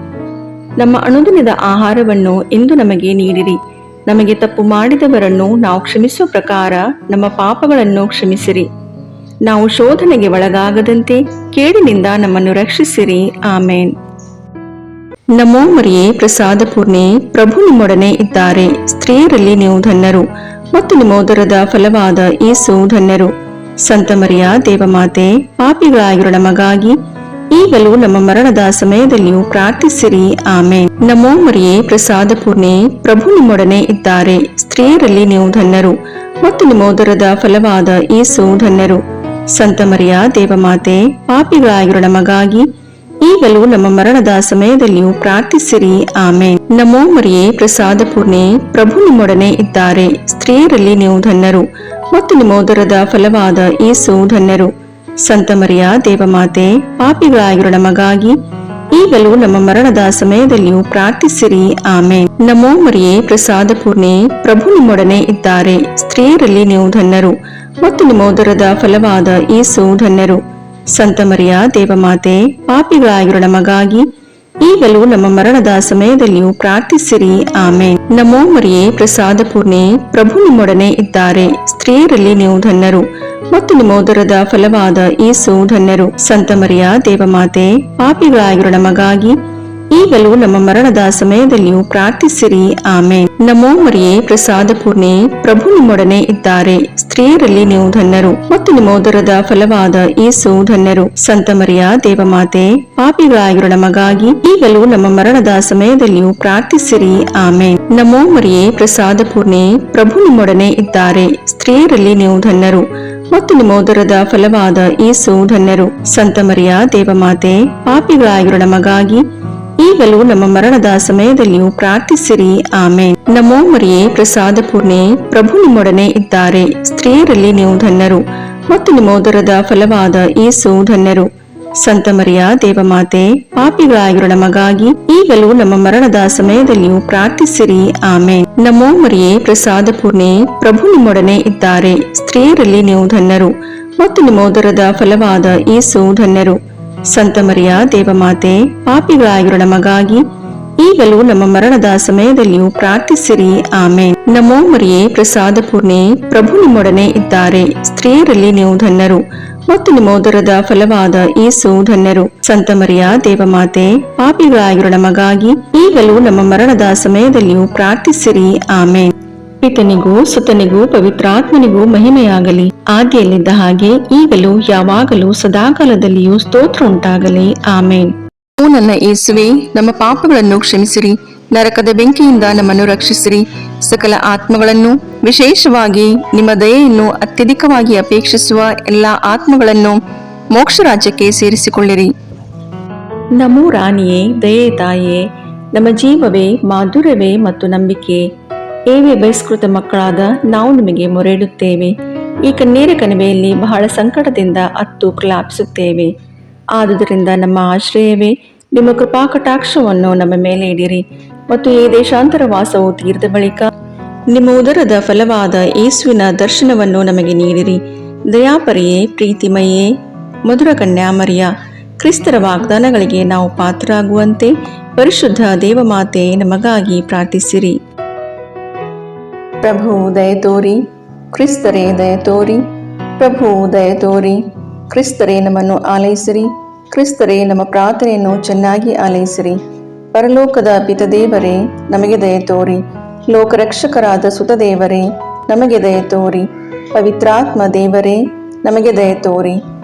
ನಮ್ಮ ಅನುದಿನದ ಆಹಾರವನ್ನು ಇಂದು ನಮಗೆ ನೀಡಿರಿ. ನಮಗೆ ತಪ್ಪು ಮಾಡಿದವರನ್ನು ನಾವು ಕ್ಷಮಿಸುವ ಪ್ರಕಾರ ನಮ್ಮ ಪಾಪಗಳನ್ನು ಕ್ಷಮಿಸಿರಿ. ನಾವು ಶೋಧನೆಗೆ ಒಳಗಾಗದಂತೆ ಕೇಡಿನಿಂದ ನಮ್ಮನ್ನು ರಕ್ಷಿಸಿರಿ. ಆಮೇನ್. ನಮೋ ಮರಿಯೇ, ಪ್ರಸಾದ ಪೂರ್ಣೆ, ಪ್ರಭು ನಿಮ್ಮೊಡನೆ ಇದ್ದಾರೆ. ಸ್ತ್ರೀಯರಲ್ಲಿ ನೀವು ಧನ್ಯರು ಮತ್ತು ನಿಮ್ಮ ಉದರದ ಫಲವಾದ ಯೇಸು ಧನ್ಯರು. ಸಂತ ಮರಿಯ ದೇವಮಾತೆ, ಪಾಪಿಗಳಾಗಿರೋ ನಮಗಾಗಿ ಈಗಲೂ ನಮ್ಮ ಮರಣದ ಸಮಯದಲ್ಲಿಯೂ ಪ್ರಾರ್ಥಿಸಿರಿ. ಆಮೇನ್. ನಮೋ ಮರಿಯೇ, ಪ್ರಸಾದ ಪೂರ್ಣೆ, ಪ್ರಭು ನಿಮ್ಮೊಡನೆ ಇದ್ದಾರೆ. ಸ್ತ್ರೀಯರಲ್ಲಿ ನೀವು ಧನ್ಯರು ಮತ್ತು ನಿಮ್ಮ ಉದರದ ಫಲವಾದ ಯೇಸು ಧನ್ಯರು. ಸಂತ ಮರಿಯ ದೇವಮಾತೆ, ಪಾಪಿಗಳಾಗಿರೋ ನಮಗಾಗಿ ಈಗಲೂ ನಮ್ಮ ಮರಣದ ಸಮಯದಲ್ಲಿಯೂ ಪ್ರಾರ್ಥಿಸಿರಿ. ಆಮೇನ್. ನಮೋ ಮರಿಯೇ, ಪ್ರಸಾದ ಪೂರ್ಣೆ, ಪ್ರಭು ನಿಮ್ಮೊಡನೆ ಇದ್ದಾರೆ. ಸ್ತ್ರೀಯರಲ್ಲಿ ನೀವು ಧನ್ಯರು ಮತ್ತು ನಿಮ್ಮ ಉದರದ ಫಲವಾದ ಯೇಸು ಧನ್ಯರು. ಸಂತ ಮರಿಯ ದೇವಮಾತೆ, ಪಾಪಿಗಳಾಗಿರೋ ನಮಗಾಗಿ ಈಗಲೂ ನಮ್ಮ ಮರಣದ ಸಮಯದಲ್ಲಿಯೂ ಪ್ರಾರ್ಥಿಸಿರಿ. ಆಮೇನ್. ನಮೋ ಮರಿಯೇ, ಪ್ರಸಾದ ಪೂರ್ಣೆ, ಪ್ರಭು ನಿಮ್ಮೊಡನೆ ಇದ್ದಾರೆ. ಸ್ತ್ರೀಯರಲ್ಲಿ ನೀವು ಧನ್ಯರು ಮತ್ತು ನಿಮ್ಮ ಉದರದ ಫಲವಾದ ಯೇಸು ಧನ್ಯರು. ಸಂತ ಮರಿಯ ದೇವಮಾತೆ, ಪಾಪಿಗಳಾಗಿರೋ ನಮಗಾಗಿ ಈಗಲೂ ನಮ್ಮ ಮರಣದ ಸಮಯದಲ್ಲಿಯೂ ಪ್ರಾರ್ಥಿಸಿರಿ. ಆಮೇನ್. ನಮೋ ಮರಿಯೇ, ಪ್ರಸಾದ ಪೂರ್ಣೆ, ಪ್ರಭು ನಿಮ್ಮೊಡನೆ ಇದ್ದಾರೆ. ಸ್ತ್ರೀಯರಲ್ಲಿ ನೀವು ಧನ್ಯರು ಮತ್ತು ನಿಮ್ಮ ಉದರದ ಫಲವಾದ ಯೇಸು ಧನ್ಯರು. ಸಂತ ಮರಿಯ ದೇವಮಾತೆ, ಪಾಪಿಗಳಾಗಿರೋ ನಮಗಾಗಿ ಈಗಲೂ ನಮ್ಮ ಮರಣದ ಸಮಯದಲ್ಲಿಯೂ ಪ್ರಾರ್ಥಿಸಿರಿ. ಆಮೇನ್. ನಮೋ ಮರಿಯೇ, ಪ್ರಸಾದ ಪೂರ್ಣೆ, ಪ್ರಭು ನಿಮ್ಮೊಡನೆ ಇದ್ದಾರೆ. ಸ್ತ್ರೀಯರಲ್ಲಿ ನೀವು ಧನ್ಯರು ಮತ್ತು ನಿಮ್ಮ ಉದರದ ಫಲವಾದ ಯೇಸು ಧನ್ಯರು. ಸಂತ ಮರಿಯ ದೇವಮಾತೆ, ಪಾಪಿಗಳಾಗಿರೋ ನಮಗಾಗಿ ಈಗಲೂ ನಮ್ಮ ಮರಣದ ಸಮಯದಲ್ಲಿಯೂ ಪ್ರಾರ್ಥಿಸಿರಿ. ಆಮೇನ್. ನಮೋ ಮರಿಯೇ, ಪ್ರಸಾದ ಪೂರ್ಣೆ, ಪ್ರಭು ನಿಮ್ಮೊಡನೆ ಇದ್ದಾರೆ. ಸ್ತ್ರೀಯರಲ್ಲಿ ನೀವು ಧನ್ಯರು ಮತ್ತು ನಿಮ್ಮ ಉದರದ ಫಲವಾದ ಯೇಸು ಧನ್ಯರು. ಸಂತ ಮರಿಯ ದೇವಮಾತೆ, ಪಾಪಿಗಳಾಗಿರೋ ನಮಗಾಗಿ ಈಗಲೂ ನಮ್ಮ ಮರಣದ ಸಮಯದಲ್ಲಿಯೂ ಪ್ರಾರ್ಥಿಸಿರಿ. ಆಮೇನ್. ನಮೋ ಮರಿಯೇ, ಪ್ರಸಾದ ಪೂರ್ಣೆ, ಪ್ರಭು ನಿಮ್ಮೊಡನೆ ಇದ್ದಾರೆ. ಸ್ತ್ರೀಯರಲ್ಲಿ ನೀವು ಧನ್ಯರು ಮತ್ತು ನಿಮ್ಮ ಉದರದ ಫಲವಾದ ಯೇಸು ಧನ್ಯರು. ಸಂತ ಮರಿಯ ದೇವಮಾತೆ, ಪಾಪಿಗಳಾಗಿರೋ ನಮಗಾಗಿ ಈಗಲೂ ನಮ್ಮ ಮರಣದ ಸಮಯದಲ್ಲಿಯೂ ಪ್ರಾರ್ಥಿಸಿರಿ. ಆಮೇನ್. ನಮೋ ಮರಿಯೇ, ಪ್ರಸಾದ ಪೂರ್ಣೆ, ಪ್ರಭು ನಿಮ್ಮೊಡನೆ ಇದ್ದಾರೆ. ಸ್ತ್ರೀಯರಲ್ಲಿ ನೀವು ಧನ್ಯರು ಮತ್ತು ನಿಮ್ಮ ಉದರದ ಫಲವಾದ ಯೇಸು ಧನ್ಯರು. ಸಂತ ಮರಿಯ ದೇವಮಾತೆ, ಪಾಪಿಗಳಾಗಿರೋ ನಮಗಾಗಿ ಈಗಲೂ ನಮ್ಮ ಮರಣದ ಸಮಯದಲ್ಲಿಯೂ ಪ್ರಾರ್ಥಿಸಿರಿ. ಆಮೇನ್. ನಮೋ ಮರಿಯೇ, ಪ್ರಸಾದ ಪೂರ್ಣೆ, ಪ್ರಭು ನಿಮ್ಮೊಡನೆ ಇದ್ದಾರೆ. ಸ್ತ್ರೀಯರಲ್ಲಿ ನೀವು ಧನ್ಯರು ಮತ್ತು ನಿಮ್ಮ ಉದರದ ಫಲವಾದ ಯೇಸು ಧನ್ಯರು. ಸಂತ ಮರಿಯ ದೇವಮಾತೆ, ಪಾಪಿಗಳಾಗಿರೋ ನಮಗಾಗಿ ಈಗಲೂ ನಮ್ಮ ಮರಣದ ಸಮಯದಲ್ಲಿಯೂ ಪ್ರಾರ್ಥಿಸಿರಿ. ಆಮೇನ್. ಪಿತನಿಗೂ ಸುತನಿಗೂ ಪವಿತ್ರಾತ್ಮನಿಗೂ ಮಹಿಮೆಯಾಗಲಿ, ಆದಿಯಲ್ಲಿದ್ದ ಹಾಗೆ ಈಗಲೂ ಯಾವಾಗಲೂ ಸದಾಕಾಲದಲ್ಲಿಯೂ ಸ್ತೋತ್ರ ಉಂಟಾಗಲಿ. ಆಮೇನ್. ಓ ನನ್ನ ಯೇಸುವೆ, ನಮ್ಮ ಪಾಪಗಳನ್ನು ಕ್ಷಮಿಸಿರಿ, ನರಕದ ಬೆಂಕಿಯಿಂದ ನಮ್ಮನ್ನು ರಕ್ಷಿಸಿರಿ, ಸಕಲ ಆತ್ಮಗಳನ್ನು, ವಿಶೇಷವಾಗಿ ನಿಮ್ಮ ದಯೆಯನ್ನು ಅತ್ಯಧಿಕವಾಗಿ ಅಪೇಕ್ಷಿಸುವ ಎಲ್ಲ ಆತ್ಮಗಳನ್ನು ಮೋಕ್ಷ ರಾಜ್ಯಕ್ಕೆ ಸೇರಿಸಿಕೊಳ್ಳಿರಿ. ನಮೋ ರಾಣಿಯೇ, ದಯೆ ತಾಯಿಯೇ, ನಮ್ಮ ಜೀವವೇ, ಮಾಧುರ್ಯವೇ ಮತ್ತು ನಂಬಿಕೆ, ಏವೇ ಬಹಿಷ್ಕೃತ ಮಕ್ಕಳಾದ ನಾವು ನಿಮಗೆ ಮೊರೆಯಿಡುತ್ತೇವೆ. ಈ ಕಣ್ಣೀರ ಕಣಿವೆಯಲ್ಲಿ ಬಹಳ ಸಂಕಟದಿಂದ ಅತ್ತು ಪ್ರಲಾಪಿಸುತ್ತೇವೆ. ಆದುದರಿಂದ ನಮ್ಮ ಆಶ್ರಯವೇ, ನಿಮ್ಮ ಕೃಪಾ ಕಟಾಕ್ಷವನ್ನು ನಮ್ಮ ಮೇಲೆ ಇಡಿರಿ ಮತ್ತು ಈ ದೇಶಾಂತರ ವಾಸವು ತೀರಿದ ಬಳಿಕ ನಿಮ್ಮ ಉದರದ ಫಲವಾದ ಯೇಸುವಿನ ದರ್ಶನವನ್ನು ನಮಗೆ ನೀಡಿರಿ. ದಯಾಪರಿಯೇ, ಪ್ರೀತಿಮಯೇ, ಮಧುರ ಕನ್ಯಾಮರಿಯ, ಕ್ರಿಸ್ತರ ವಾಗ್ದಾನಗಳಿಗೆ ನಾವು ಪಾತ್ರರಾಗುವಂತೆ ಪರಿಶುದ್ಧ ದೇವಮಾತೆ ನಮಗಾಗಿ ಪ್ರಾರ್ಥಿಸಿರಿ. ಪ್ರಭು ದಯತೋರಿ, ಕ್ರಿಸ್ತರೇ ದಯತೋರಿ, ಪ್ರಭು ದಯತೋರಿ, ಕ್ರಿಸ್ತರೇ ನಮ್ಮನ್ನು ಆಲೈಸಿರಿ, ಕ್ರಿಸ್ತರೇ ನಮ್ಮ ಪ್ರಾರ್ಥನೆಯನ್ನು ಚೆನ್ನಾಗಿ ಆಲೈಸಿರಿ. ಪರಲೋಕದ ಪಿತದೇವರೇ ನಮಗೆ ದಯತೋರಿ, ಲೋಕರಕ್ಷಕರಾದ ಸುತದೇವರೇ ನಮಗೆ ದಯತೋರಿ, ಪವಿತ್ರಾತ್ಮ ದೇವರೇ ನಮಗೆ ದಯತೋರಿ,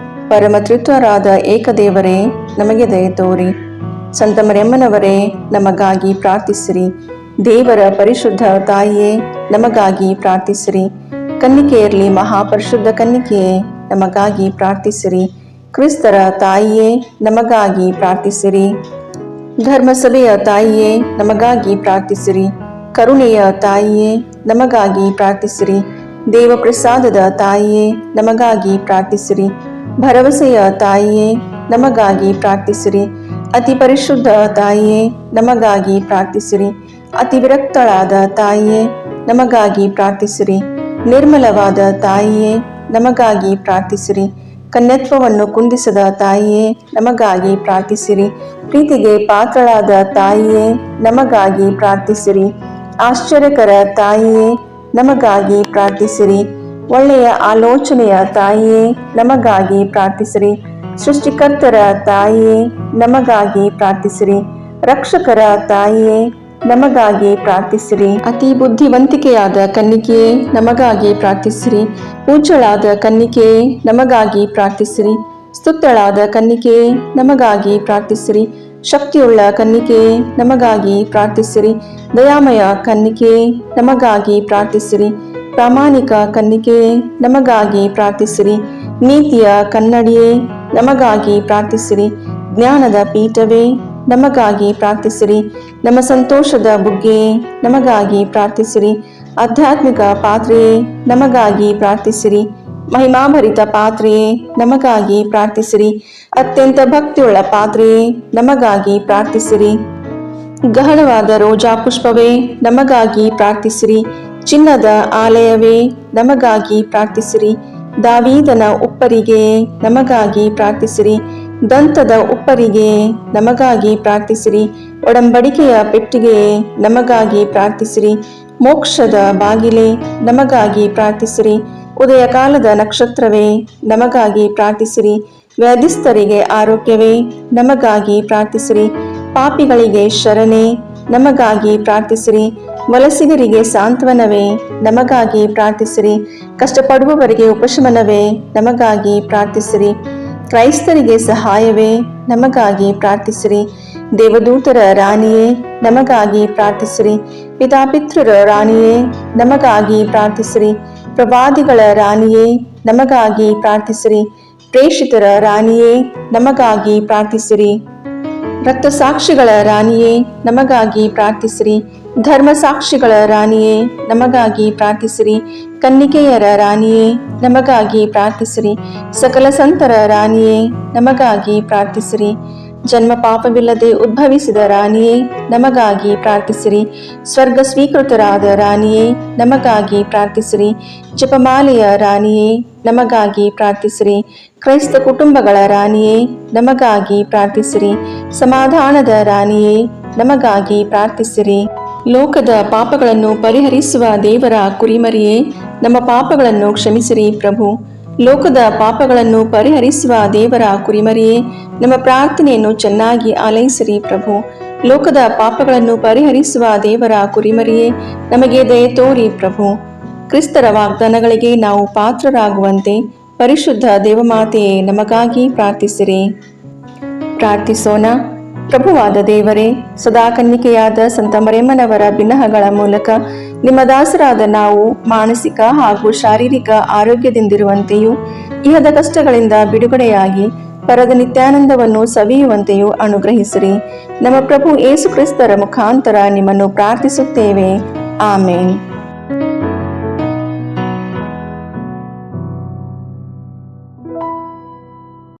ಪರಮತ್ರಿತ್ವರಾದ ಏಕದೇವರೇ ನಮಗೆ ದಯತೋರಿ. ಸಂತ ಮರಿಯಮ್ಮನವರೇ ನಮಗಾಗಿ ಪ್ರಾರ್ಥಿಸಿರಿ. ದೇವರ ಪರಿಶುದ್ಧ ತಾಯಿಯೇ ನಮಗಾಗಿ ಪ್ರಾರ್ಥಿಸಿರಿ. ಕನ್ನಿಕೆಯರಲ್ಲಿ ಮಹಾಪರಿಶುದ್ಧ ಕನ್ನಿಕೆಯೇ ನಮಗಾಗಿ ಪ್ರಾರ್ಥಿಸಿರಿ. ಕ್ರಿಸ್ತರ ತಾಯಿಯೇ ನಮಗಾಗಿ ಪ್ರಾರ್ಥಿಸಿರಿ. ಧರ್ಮಸಭೆಯ ತಾಯಿಯೇ ನಮಗಾಗಿ ಪ್ರಾರ್ಥಿಸಿರಿ. ಕರುಣೆಯ ತಾಯಿಯೇ ನಮಗಾಗಿ ಪ್ರಾರ್ಥಿಸಿರಿ. ದೇವಪ್ರಸಾದದ ತಾಯಿಯೇ ನಮಗಾಗಿ ಪ್ರಾರ್ಥಿಸಿರಿ. ಭರವಸೆಯ ತಾಯಿಯೇ ನಮಗಾಗಿ ಪ್ರಾರ್ಥಿಸಿರಿ. ಅತಿ ಪರಿಶುದ್ಧ ತಾಯಿಯೇ ನಮಗಾಗಿ ಪ್ರಾರ್ಥಿಸಿರಿ. ಅತಿ ವಿರಕ್ತಳಾದ ತಾಯಿಯೇ ನಮಗಾಗಿ ಪ್ರಾರ್ಥಿಸಿರಿ. ನಿರ್ಮಲವಾದ ತಾಯಿಯೇ ನಮಗಾಗಿ ಪ್ರಾರ್ಥಿಸಿರಿ. ಕನ್ಯತ್ವವನ್ನು ಕುಂದಿಸದ ತಾಯಿಯೇ ನಮಗಾಗಿ ಪ್ರಾರ್ಥಿಸಿರಿ. ಪ್ರೀತಿಗೆ ಪಾತ್ರಳಾದ ತಾಯಿಯೇ ನಮಗಾಗಿ ಪ್ರಾರ್ಥಿಸಿರಿ. ಆಶ್ಚರ್ಯಕರ ತಾಯಿಯೇ ನಮಗಾಗಿ ಪ್ರಾರ್ಥಿಸಿರಿ. ಒಳ್ಳೆಯ ಆಲೋಚನೆಯ ತಾಯಿಯೇ ನಮಗಾಗಿ ಪ್ರಾರ್ಥಿಸಿರಿ. ಸೃಷ್ಟಿಕರ್ತರ ತಾಯಿಯೇ ನಮಗಾಗಿ ಪ್ರಾರ್ಥಿಸಿರಿ. ರಕ್ಷಕರ ತಾಯಿಯೇ ನಮಗಾಗಿ ಪ್ರಾರ್ಥಿಸಿರಿ. ಅತಿ ಬುದ್ಧಿವಂತಿಕೆಯಾದ ಕನ್ನಿಕೆಯೇ ನಮಗಾಗಿ ಪ್ರಾರ್ಥಿಸಿರಿ. ಪೂಜ್ಯಳಾದ ಕನ್ನಿಕೆಯೇ ನಮಗಾಗಿ ಪ್ರಾರ್ಥಿಸಿರಿ. ಸ್ತುತ್ಯಳಾದ ಕನ್ನಿಕೆಯೇ ನಮಗಾಗಿ ಪ್ರಾರ್ಥಿಸಿರಿ. ಶಕ್ತಿಯುಳ್ಳ ಕನ್ನಿಕೆಯೇ ನಮಗಾಗಿ ಪ್ರಾರ್ಥಿಸಿರಿ. ದಯಾಮಯ ಕನ್ನಿಕೆಯೇ ನಮಗಾಗಿ ಪ್ರಾರ್ಥಿಸಿರಿ. ಪ್ರಾಮಾಣಿಕ ಕನ್ನಿಕೆಯೇ ನಮಗಾಗಿ ಪ್ರಾರ್ಥಿಸಿರಿ. ನೀತಿಯ ಕನ್ನಡಿಯೇ ನಮಗಾಗಿ ಪ್ರಾರ್ಥಿಸಿರಿ. ಜ್ಞಾನದ ಪೀಠವೇ ನಮಗಾಗಿ ಪ್ರಾರ್ಥಿಸಿರಿ. ನಮ್ಮ ಸಂತೋಷದ ಬುಗ್ಗೆಯೇ ನಮಗಾಗಿ ಪ್ರಾರ್ಥಿಸಿರಿ. ಆಧ್ಯಾತ್ಮಿಕ ಪಾತ್ರೆಯೇ ನಮಗಾಗಿ ಪ್ರಾರ್ಥಿಸಿರಿ. ಮಹಿಮಾಭರಿತ ಪಾತ್ರೆಯೇ ನಮಗಾಗಿ ಪ್ರಾರ್ಥಿಸಿರಿ. ಅತ್ಯಂತ ಭಕ್ತಿಯುಳ್ಳ ಪಾತ್ರೆಯೇ ನಮಗಾಗಿ ಪ್ರಾರ್ಥಿಸಿರಿ. ಗಹನವಾದ ರೋಜಾ ಪುಷ್ಪವೇ ನಮಗಾಗಿ ಪ್ರಾರ್ಥಿಸಿರಿ. ಚಿನ್ನದ ಆಲಯವೇ ನಮಗಾಗಿ ಪ್ರಾರ್ಥಿಸಿರಿ. ದಾವೀದನ ಉಪ್ಪರಿಗೆಯೇ ನಮಗಾಗಿ ಪ್ರಾರ್ಥಿಸಿರಿ. ದಂತದ ಉಪ್ಪರಿಗೆಯೇ ನಮಗಾಗಿ ಪ್ರಾರ್ಥಿಸಿರಿ. ಒಡಂಬಡಿಕೆಯ ಪೆಟ್ಟಿಗೆಯೇ ನಮಗಾಗಿ ಪ್ರಾರ್ಥಿಸಿರಿ. ಮೋಕ್ಷದ ಬಾಗಿಲೇ ನಮಗಾಗಿ ಪ್ರಾರ್ಥಿಸಿರಿ. ಉದಯ ಕಾಲದ ನಕ್ಷತ್ರವೇ ನಮಗಾಗಿ ಪ್ರಾರ್ಥಿಸಿರಿ. ವ್ಯಾಧಿಸ್ಥರಿಗೆ ಆರೋಗ್ಯವೇ ನಮಗಾಗಿ ಪ್ರಾರ್ಥಿಸಿರಿ. ಪಾಪಿಗಳಿಗೆ ಶರಣೆ ನಮಗಾಗಿ ಪ್ರಾರ್ಥಿಸಿರಿ. ವಲಸಿಗರಿಗೆ ಸಾಂತ್ವನವೇ ನಮಗಾಗಿ ಪ್ರಾರ್ಥಿಸಿರಿ. ಕಷ್ಟಪಡುವವರಿಗೆ ಉಪಶಮನವೇ ನಮಗಾಗಿ ಪ್ರಾರ್ಥಿಸಿರಿ. ಕ್ರೈಸ್ತರಿಗೆ ಸಹಾಯವೇ ನಮಗಾಗಿ ಪ್ರಾರ್ಥಿಸಿರಿ. ದೇವದೂತರ ರಾಣಿಯೇ ನಮಗಾಗಿ ಪ್ರಾರ್ಥಿಸಿರಿ. ಪಿತಾಪಿತೃರ ರಾಣಿಯೇ ನಮಗಾಗಿ ಪ್ರಾರ್ಥಿಸಿರಿ. ಪ್ರವಾದಿಗಳ ರಾಣಿಯೇ ನಮಗಾಗಿ ಪ್ರಾರ್ಥಿಸಿರಿ. ಪ್ರೇಷಿತರ ರಾಣಿಯೇ ನಮಗಾಗಿ ಪ್ರಾರ್ಥಿಸಿರಿ. ರಕ್ತಸಾಕ್ಷಿಗಳ ರಾಣಿಯೇ ನಮಗಾಗಿ ಪ್ರಾರ್ಥಿಸಿರಿ. ಧರ್ಮಸಾಕ್ಷಿಗಳ ರಾಣಿಯೇ ನಮಗಾಗಿ ಪ್ರಾರ್ಥಿಸಿರಿ. ಕನ್ನಿಕೆಯರ ರಾಣಿಯೇ ನಮಗಾಗಿ ಪ್ರಾರ್ಥಿಸಿರಿ. ಸಕಲ ಸಂತರ ರಾಣಿಯೇ ನಮಗಾಗಿ ಪ್ರಾರ್ಥಿಸಿರಿ. ಜನ್ಮ ಪಾಪವಿಲ್ಲದೆ ಉದ್ಭವಿಸಿದ ರಾಣಿಯೇ ನಮಗಾಗಿ ಪ್ರಾರ್ಥಿಸಿರಿ. ಸ್ವರ್ಗ ಸ್ವೀಕೃತರಾದ ರಾಣಿಯೇ ನಮಗಾಗಿ ಪ್ರಾರ್ಥಿಸಿರಿ. ಜಪಮಾಲೆಯ ರಾಣಿಯೇ ನಮಗಾಗಿ ಪ್ರಾರ್ಥಿಸಿರಿ. ಕ್ರೈಸ್ತ ಕುಟುಂಬಗಳ ರಾಣಿಯೇ ನಮಗಾಗಿ ಪ್ರಾರ್ಥಿಸಿರಿ. ಸಮಾಧಾನದ ರಾಣಿಯೇ ನಮಗಾಗಿ ಪ್ರಾರ್ಥಿಸಿರಿ. ಲೋಕದ ಪಾಪಗಳನ್ನು ಪರಿಹರಿಸುವ ದೇವರ ಕುರಿಮರಿಯೇ ನಮ್ಮ ಪಾಪಗಳನ್ನು ಕ್ಷಮಿಸಿರಿ ಪ್ರಭು. ಲೋಕದ ಪಾಪಗಳನ್ನು ಪರಿಹರಿಸುವ ದೇವರ ಕುರಿಮರಿಯೇ ನಮ್ಮ ಪ್ರಾರ್ಥನೆಯನ್ನು ಚೆನ್ನಾಗಿ ಆಲೈಸಿರಿ ಪ್ರಭು. ಲೋಕದ ಪಾಪಗಳನ್ನು ಪರಿಹರಿಸುವ ದೇವರ ಕುರಿಮರಿಯೇ ನಮಗೆ ದಯೆ ತೋರಿ ಪ್ರಭು. ಕ್ರಿಸ್ತರ ವಾಗ್ದಾನಗಳಿಗೆ ನಾವು ಪಾತ್ರರಾಗುವಂತೆ ಪರಿಶುದ್ಧ ದೇವಮಾತೆಯೇ ನಮಗಾಗಿ ಪ್ರಾರ್ಥಿಸಿರಿ. ಪ್ರಾರ್ಥಿಸೋಣ. ಪ್ರಭುವಾದ ದೇವರೇ, ಸದಾ ಕನ್ನಿಕೆಯಾದ ಸಂತ ಮರಿಯಮ್ಮನವರ ಬಿನ್ನಹಗಳ ಮೂಲಕ ನಿಮ್ಮ ದಾಸರಾದ ನಾವು ಮಾನಸಿಕ ಹಾಗೂ ಶಾರೀರಿಕ ಆರೋಗ್ಯದಿಂದಿರುವಂತೆಯೂ ಇಹದ ಕಷ್ಟಗಳಿಂದ ಬಿಡುಗಡೆಯಾಗಿ ಪರದ ನಿತ್ಯಾನಂದವನ್ನು ಸವಿಯುವಂತೆಯೂ ಅನುಗ್ರಹಿಸಿರಿ. ನಮ್ಮ ಪ್ರಭು ಯೇಸು ಕ್ರಿಸ್ತರ ಮುಖಾಂತರ ನಿಮ್ಮನ್ನು ಪ್ರಾರ್ಥಿಸುತ್ತೇವೆ. ಆಮೇನ್.